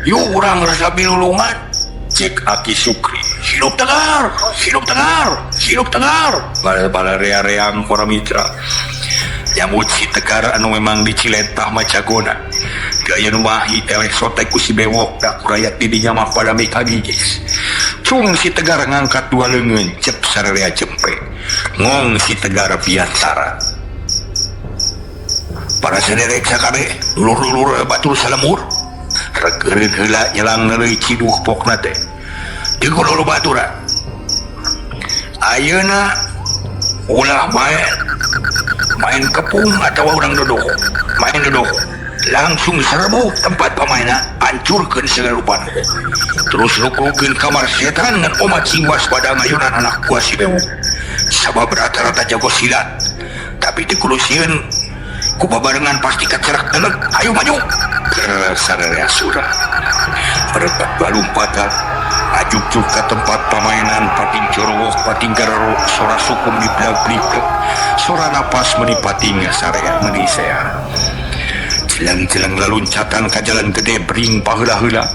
Yuk urang rasa bilulungan. Cek Aki Sukri. Hidup Tegar, hidup Tegar, hidup Tegar. Bala rea-reang para mitra. Nyambut si Tegar anu memang di Cilentah macagona. Gaya nu mahi eleh sotek ku si Bewok da kurayat di dinya mah pada mikagigis. Cung si Tegar ngangkat dua leungeun cep sararea cempe. Ngong si Tegar piantara. Para sederek sakabeh, lulur-lulur batur salemur. regeun heula nyelang neuleui ciduh pokna teh teu kudu baturan ayeuna ulah main kepung atau urang dodok main dodok langsung serbu tempat pemainna hancurkeun sagarupana terus rukukeun kamar setan ngan omat sing waspada ngayunan anak buah si bewok sabab rata-rata jago silat tapi teu kudu sieun ku babarengan pasti kacerak teleg ayo maju sadaya surah mereka balumpatan ajuk-juk ke tempat pemainan pating corowok pating gararo sora sukum di belag-belag sora napas menipating sarea menisea jelang-jelang laluncatan ka jalan gede bering paheula-heula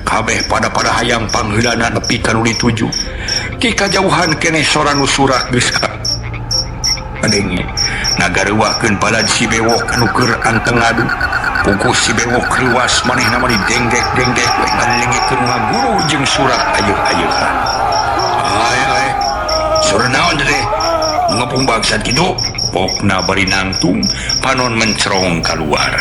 kabeh pada hayang pangheulana nepi ka nu dituju ki kajauhan keneh sora nu surah geus adenge nagareuwahkeun balad si bewok anu keur anteng adu pungkus si bewok ruas manehna mah dengdek we ngalengikeun ngaguru jeung surah ayeuh-ayeuhan ay surah naon teh ngepung bangsat kitu pokna bari nangtung panon mencerong keluar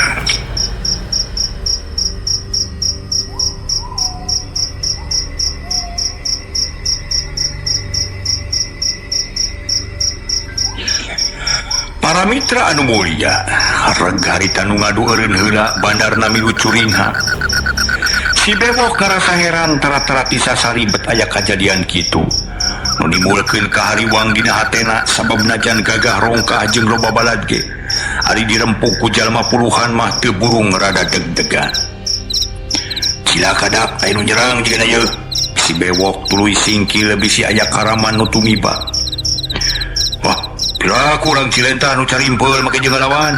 para mitra anu mulia reg harita nu ngadueureun heula bandarna milu curingha si bewok ngarasa heran tara-tara tisasari bet aya kajadian kitu nu nimulkeun kahariwang dina hatena sabab najan gagah rongkah jeung loba balad ge ari dirempuk ku jalma puluhan mah teu burung rada deg-degan cilaka dak aya nu nyerang jeung ieu si bewok tuluy singkil bisi aya karaman nu tumiba kira kurang cilenta anu carimpel make jeung lawan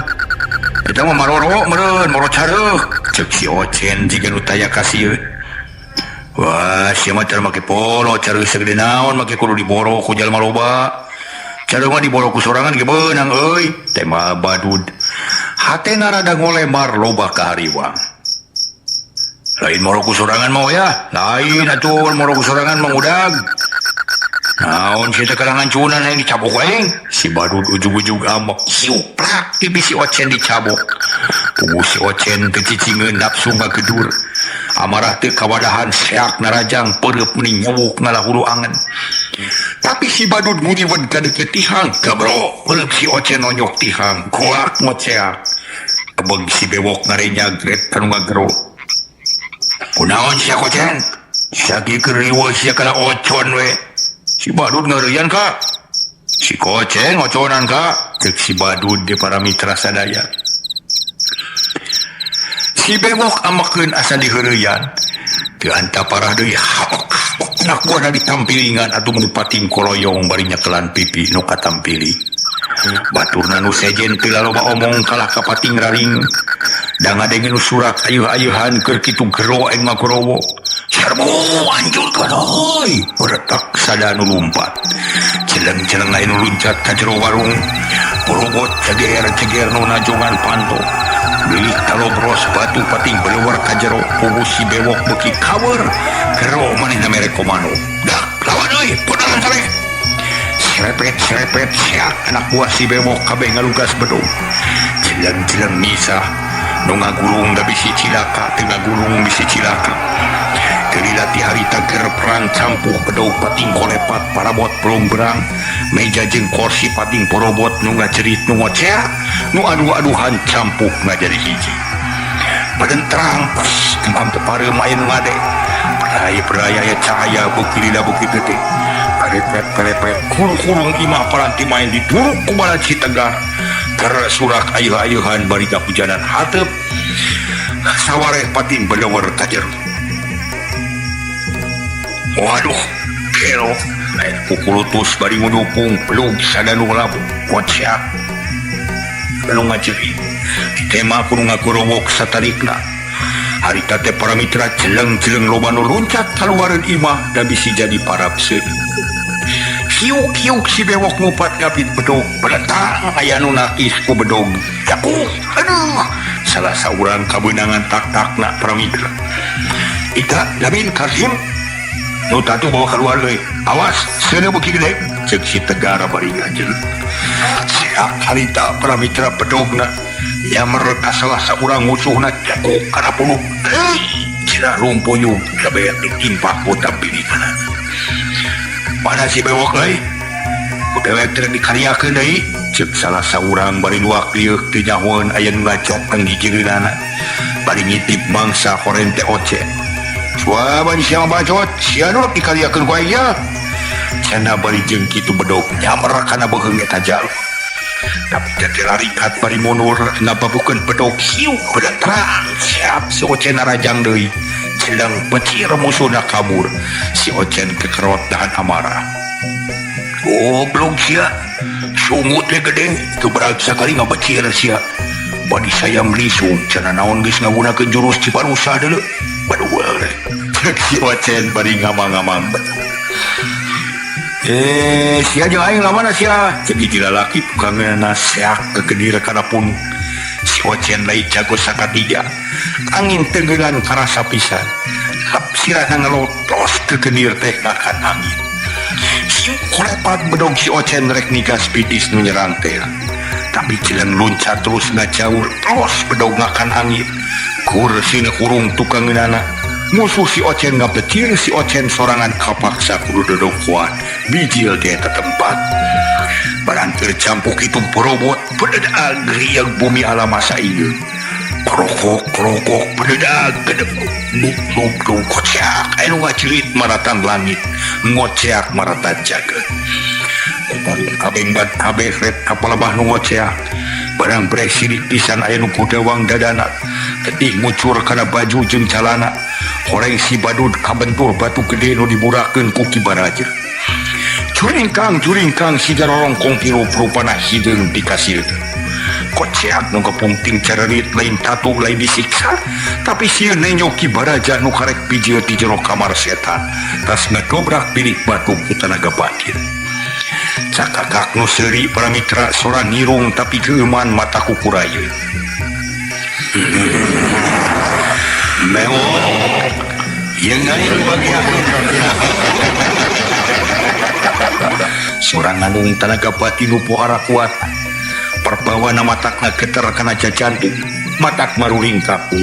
eta mah maroro meureun moro careuh ceuk si Ocen jiga nu taya kasih wah sia mah teu make polo careuh sagede naon make kudu diboro ku jalma loba careuh mah diboro ku sorangan ge beunang euy teh mah badud hatena rada ngolemar loba ka hariwang lain moro ku sorangan mah ya lain atuh moro ku sorangan mah udag naon kita kalangan cunan yang dicabok wae si badut ujug-ujug amok siuprak di bisi Ocen dicabok puguh si Ocen teu cicingeun nafsu ngagedur amarah teu kawadahan seak narajang peureup meni nyewuk ngalahulu angen tapi si badut mudiweun ka deukeut tihang gabro peureup si Ocen nonyok tihang goak ngoceak kebeug si bewok ngarenyagret kanu ngagero kunaon sia Ocen sakikeun riweuh sia kana ocon we si badut ngareuyan ka si Ocen ngoconan ka ceuk si badut di para mitra sadaya si bewok amakeun asa diheureuyan teu anta parah deui habok anak buahna ditampilingan atuh mun pating koloyong bari nyekelan pipi nu katampili baturna nu sejen teu loba omong kalah ka pating raring da ngadengeun surak ayeuh-ayeuhan keur kitu gero aing mah kurowo serbu anjur kadoy beretak sada nu lumpat jeleng-jeleng lain luncat ka jero warung porobot ceger nu najongan panto bilik talobros batu pating belewar ka jero puguh si bewok beuki kawer gero manehna mere komando dah lawan euy podalan sare serepet siak anak buah si bewok kabeh ngalugas bedog jeleng-jeleng misah nu ngagulung da bisi cilaka teu ngagulung bisi cilaka kelilati harita keur perang campuh bedog pating kolepat parabot pelong berang meja jeung kursi pating porobot nu ngacerit nu ngocea nu adu-aduhan campuh ngajadi hiji badan terang pas kembang tepare main ngade peraya ya cahaya beuki lila beuki teuting pelepet kurung imah paranti main di duruk ku balad si tegar keur surak ayeuh-ayeuhan bari hujanan hateup sawareh pating beleuweur ka jero waduh kero kukulutus bari ngudupung pelug sadanu labu kocak anu ngajeri tema kudu ngakurowok satarikna harita teh para mitra jeleng-jeleng loba nu loncat kaluareun imah da bisi jadi parapseun kiuk-kiuk si bewok ngupat ngapit bedog beletang aya nu nakis ku bedog jakuh aduh salah saurang kabeunangan tak-takna para mitra ita lamin Kasim nu tatu bawa keluar deui awas seuneu beuki gede ceuk si Tegar bari ngajel siap harita para mitra bedogna ya mereka salah saurang musuhna jakuh kana puluk sila rumpuyog labay at timpak po tampilikan. Mana si bewok ay? Udawag terang dikaryakan ay? Cek salah seorang bariluak liuk tinyawan ayan ngacok ang gigirinana. Bari ngitip mangsa korente oce. Suaban siya mabacot, siya nolak dikaryakan ko aja. Cana bari jengki tu bedok nyamar kana beheng eta jalo. Tapi ketelarikat bari munur nababukeun bedok hiu pada terang siap si ocen rajang deui. Celang petir musuhna kabur. Si ocen kekerot dahan amarah. Goblok sia. Sungut le gede tu berat sakali ngabecir sia. Badi saya melisung cana naon geus ngagunakeun jurus Ciparusa deuleu. Badua le. Si ocen bari ngamang-ngamang. Sia jeung aing lamana sia. Cek hiji lalaki tukangna seak kekedira kana pun. Si ocen lain jago sakatiga. Angin tenggelan karasa pisan. Hap sirana ngelotos kekedir teh ngakan angin. Si kolepat bedog si ocen rek nigas pitis nu nyerang teh. Tapi jalan loncat terus ngacaur terus bedog ngakan angin. Kursina kurung tukangeunana. Musuh si ocen ngapetir si ocen sorangan kapaksa kudu dodok kuat bijil teh tempat barang tercampuk itu perobot pededag riang bumi alam masa ieu krokok pededag gedeg duk kocak anu ngacirit maratan langit ngoceak maratan jagat kabeng bat kabeh ret kapalabah nu ngoceak barang brek sidik pisan aya nu kudawang dadana getih ngucur kana baju jeung calana horeng si badut kabentur batu gede nu diburakeun ku Kibaraja. Curingkang si jarorongkong tiru perupana hideung dikasih. Kociak nu kepungting carerit lain tatu lain disiksa, tapi sieun nenyo Kibaraja nu karek pijil di jero kamar setan, tas ngedobrak bilik batu ku tenaga batin. Cakakak nu seuri para mitra sora nirung tapi keuman mata kukurayeun. Mewah yang lain bagi aku seorang anung tenaga batin upo arah kuat perbawa nama takna geter kana jantung matak maruring kapu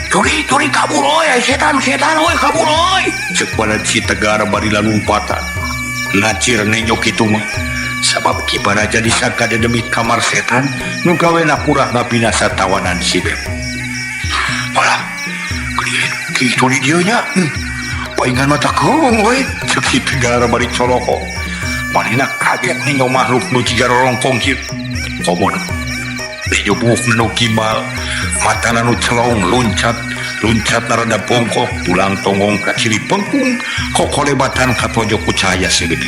curi kabur oi setan oi kabur oi cekuanan si Tegar bari lalumpatan ngacir nenyok itu mah sabab Kibaraja disangka dedemit kamar setan nu gawena purah ngabinasa tawanan si Beb. Malah gitu di dia nya paingan mata keung we cek si Tegar bari coloko manina kaget ninyo makhluk nu cigar rongkong kieu komon ninyo buuk nu kimal matana nu celong loncat narada bongkok tulang tongong ka ciri pengkung kokolebatan ka pojok ku cahaya segede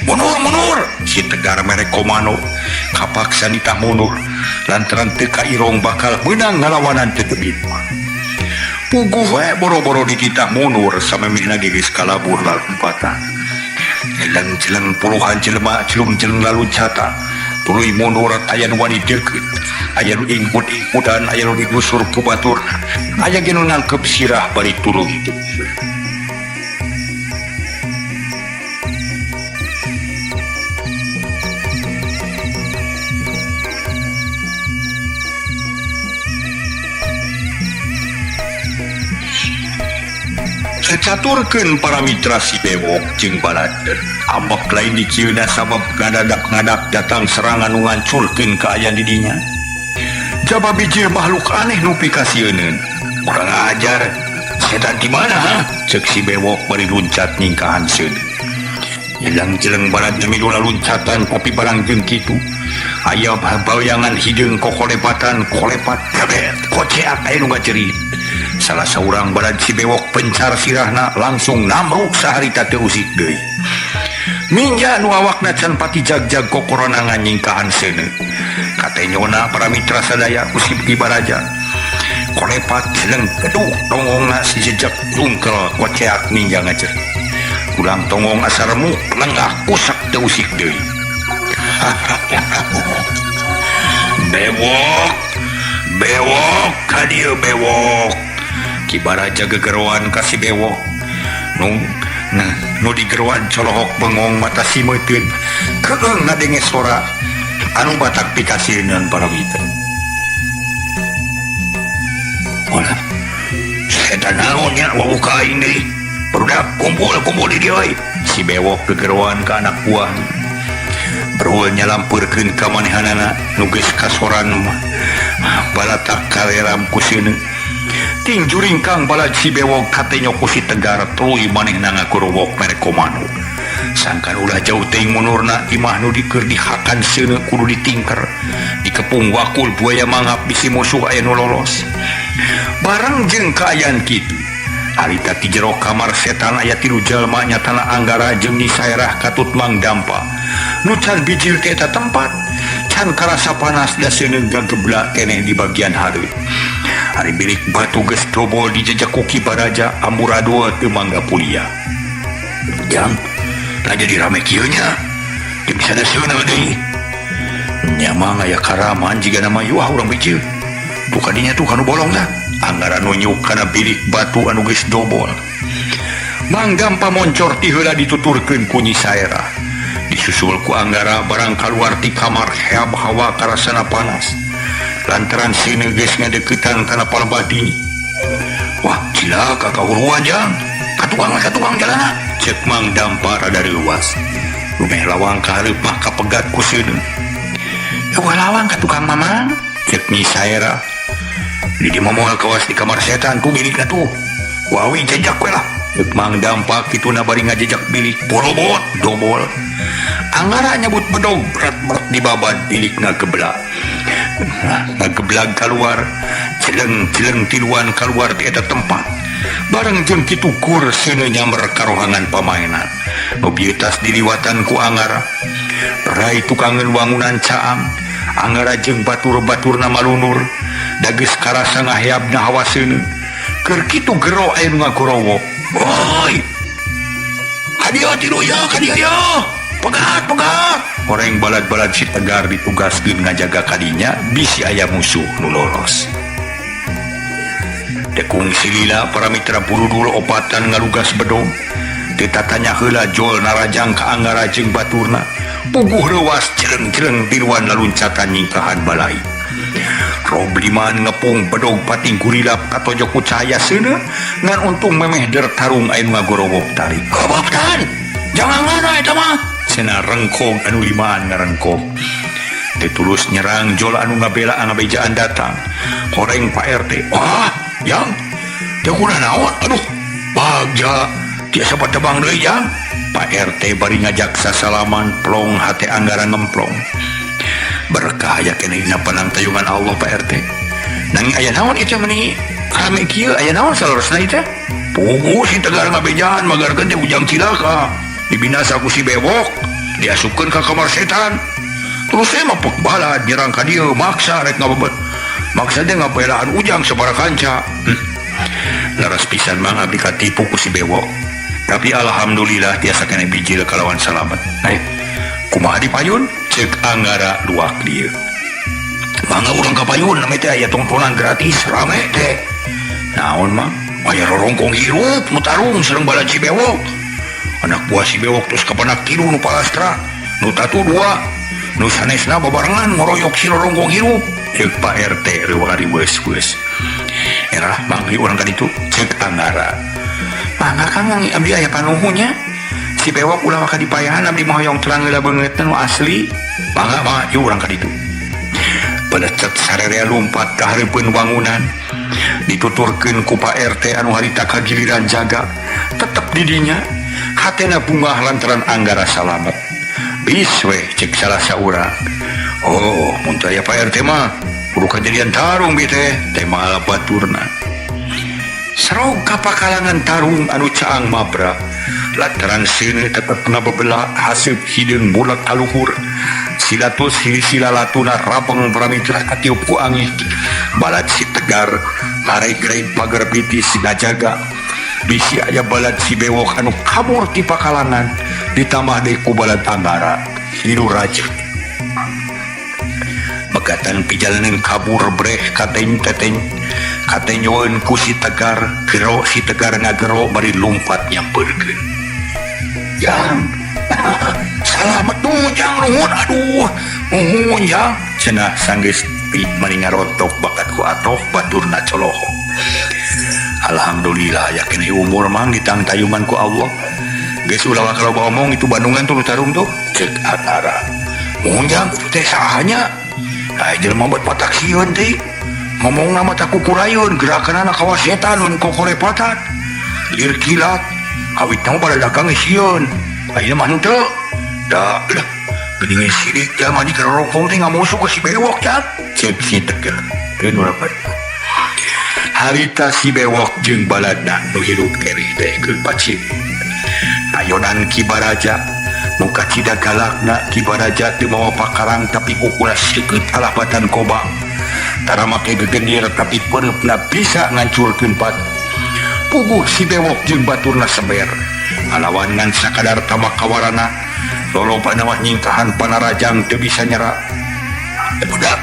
mundur si Tegar merek komano kapaksa nitah mundur lantaran teu kairong bakal menang ngalawanan teu tebit puguh we boro-boro dititah mundur samemehna geus kalabur lalumpatan jelang puluhan jelema celum-celung laluncatan tuluy mundur aya nu wani deukeut aya nu ingkut-ingkutan aya nu digusur ku batur aya ge nu nangkep sirah bari tulung itu. Caturkeun para mitra si Bewok jeung Balader ambek lain dicieuna sabab ngadadak datang serangan nu ngancurkeun kaayaan di dinya jaba bijil makhluk aneh nu pikasieun kurang ajar setan di mana cek si Bewok bari luncat nyingkahan seun jelang Balader milu laluncatan tapi barang jeung kitu aya bayangan hideung kokolepatan kolepat kabeh koceak aya nu ngacerit. Salah seorang badan si Bewok pencar sirahna langsung namruk saharita teu usik deui. Minja nu awakna can pati jag-jag kokorona nganyingkahan seuneu. Katenyona para mitra sadaya usip Kibaraja. Kolepat jeleng keduh tongongna si jejak tungkel koceak ninja ngacer. Ulang tongong asaremu lenggah usak teu usik deui. Bewok kadieu Bewok. Kibaraja gegeroan kasih Bewok nu digeroan colohok bengong mata simeuteun keung ngadenge sora anu batak pikasieun para mitra. Olah naonnya buka ini budak kumpul di dia si bewok kegeruan ke anak buah berul nyalampurkeun ka manehanana nu geus kasoran balatak kaleram ku sieun ting juring kang balad si bewok katenyo ku si tegar tuluy manehna ngakurowok mere komando sangkan ulah jauh teuing munurna imah nu dikeur dihakan sieun kudu ditingker dikepung wakul buaya mangap bisi musuh aya nu lolos barang jeung kaayaan kitu harita ti jero kamar setan aya 3 jalma nyatana Anggara jeung Nyi Saerah katut Mang Dampa nu can bijil ti eta tempat can karasa panas da seuneung gageblak keneh di bagian hareup ari bilik batu geus dobol di jejak ku Ki Baraja amburadul teu mangga pulia jang lah jadi rame kieu nya di bisa da seuneung deui nya mah aya karaman jiga nama yuah urang bijil bukan dinya tuh kanu bolong lah Anggara nunjuk kana bilik batu anu geus dobol Mang Dampa moncor ti heula dituturkeun ku Nyi Saerah disusul ku Anggara barang kaluar ti kamar heab hawa karasana panas lantaran sieun geus ngadeuketan kana palebadi wah cilaka kauruan jang katukang jalana cek Mang Dampa rada leuwas lumeh lawang ka hareup mah kapegat ku sieun eueuh lawang katukang mamang cek Nyi Saerah di momoal kawas di kamar setan ku bilik atuh wawi jejak we lah Mang Dampa kituna bari ngajejak bilik borobot dobol Anggara nyebut bedog berat dibabad bilik ngageblak keluar celeng tiluan keluar di eta tempat bareng jeung kitu kur seuneung nyamber karohangan pamainan nu bieutas diliwatan ku Anggara rai tukangeun wangunan caang Anggara jeung batur-baturna malunur da geus karasa ngaheabna hawa seuneung keur kitu gero aya nu ngakurowok woi hadiah tilu ya pegat orang balad-balad si tegar ditugaskeun ngajaga kadinya bisi aya musuh nu lolos dekung silila para mitra burudul opatan ngalugas bedog ditatanya heula jol narajang ka Anggara jeung baturna puguh leuwas celeng-celeng tiluan laluncatan nyingkahan balai Robliman ngepung bedog pating gurilap katojok ku cahaya seuneung ngan untung memeh der tarung aya ngagorowok tarik kabaptan jangan ngana eta mah cenah rengkog anu limaan ngarengkog ditulus nyerang jol anu ngabela ngabejaan datang horeng Pak RT wah yang teu kunaon naon aduh bagja tiasa patebang deui yang Pak RT bari ngajak sasalaman plong hate Anggara ngemplong berkah aya keneh dina panangtayungan Allah Pak RT nanging aya naon ieu meni rame kieu aya naon salurusna ieu teh puguh si tegar ngabejaan magarkeun teh ujang cilaka dibinasa ku si bewok diasupkeun ka kamar setan terus saya mah pek balad nyerang ka dieu maksa rek ngabebet maksa teh ngapelaan ujang sabaraha kanca laras pisan mah abdi katipu ku si bewok tapi alhamdulillah tiasa keneh bijil kalawan salamet kumaha dipayun cek Anggara luak dieu mangga urang kapayun nami teh aya tongtonan gratis rame teh naon mah aya rorongkong hirup nu tarung sareng balad si bewok anak buah si bewok terus kapanak 3 nu palastra nu tatu 2 nu sanesna babarengan ngoroyok si rorongkong hirup cek Pak RT reuwari weus erah mangga urang ka ditu cek Anggara mangga kang abdi aya panuhunya si bewok ulah maka dipayahan abdi mah hoyong terang heula beungeut nu asli mangga ieu urang ka ditu pelecet sarerea lumpat ka hareupeun wangunan dituturkeun ku Pak RT anu harita kagiliran jaga tetep di dinya hatena bungah lantaran Anggara salamet bis we cek salah saurang oh mun teu aya Pak RT mah kudu kajadian tarung bi teh tema baturna sarog ka pakalangan tarung anu caang mabra lantaran seuneung tetep ngabebelah haseup hideung bulat kaluhur silatus silalatuna rapeng pramitra katiup ku angin balad si tegar ngaregreg pager pitis ngajaga bisi aya balad si bewok anu kabur ti pakalangan ditambah deui ku balad Anggara hiru rajut megatan pijalaneun kabur breh kateng-teteng katenyoeun ku si tegar gero si tegar ngagero bari lumpat nyampeurkeun jang salamet jang nuhun aduh nuhun jang cenah sanggeus mani ngarontok bakat ku atoh baturna coloho alhamdulillah alhamdulillah yakin umur mang ditang tayuman ku Allah. Geus ulah kalau ngomong itu Bandungan tuh tarung tuh cek Anara. Munjang itu teh sahanya. Ai jelema buat patak sieun teh. Ngomong nama tak kukurayun gerakan anak kawas setan mun kokorepatan. Lir kilat. Awit nama pada dagang sieun. Ayeuna mah henteu. Da geuningan sirik jalma di kerorokong teh ngamusuh ka si bewok can. Cek si tegel. Teu nurapan. Harita si bewok jeung baladna nu hirup keri teh keur pacing. Ayonan Kibaraja muka cida galakna Kibaraja teu mawa pakarang tapi ukura seukeut alapatan kobang. Tara make gegendir tapi pereupna bisa ngancurkeun pat. Puguh si bewok jeung baturna seber. Alawan ngan sakadar tamakawarana lolobana mah nyingkahan panarajang teu bisa nyera. Budak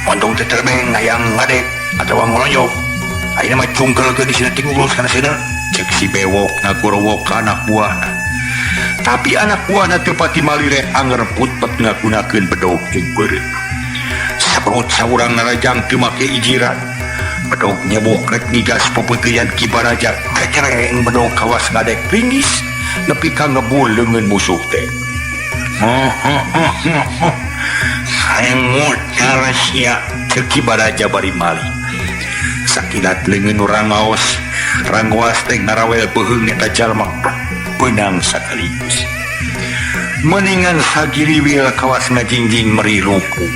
montong teh terbeng ngayang ngadek atawa ngolonyok. Ayeuna mah cungkelkeun di sina tinggal kana sina. Cek si bewok ngagorowok ke anak buahna. Tapi anak buahna teu pati malire angrebut pet ngagunakeun bedog jeung beureum. Saperut saurang narajang teu make ijiran. Bedog nyebok rek migas pepeuteyan Kibaraja kecereng bedog kawas ngadek ringis nepi ka ngebul leungeun musuh teh. Saengut cara sia cek Kibaraja bari mali. Sakilat leungeun urang ngaos rangwas teh ngarawel beuheung eta jalma beunang sakaligus. Meningan sagiriwil kawas ngajingjing meri luku.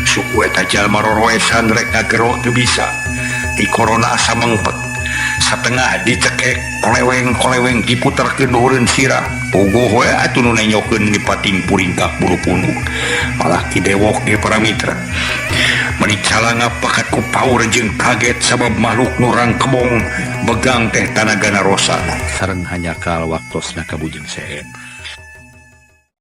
Suku eta jalma roroesan rek ngagero teu bisa. Di corona asa mengpet. Satengah dicekek koleweng-koleweng diputerkeun nuheureun sirah. Puguh we atuh nu nenyokeun di pating puringkak bulu punduk. Malah ki dewok ge para mitra. Menicala ngapakat ku paur jeung kaget sabab makhluk nurang kebong begang teh tanagana rosana sareng hanya kal waktosna kabujeng seen.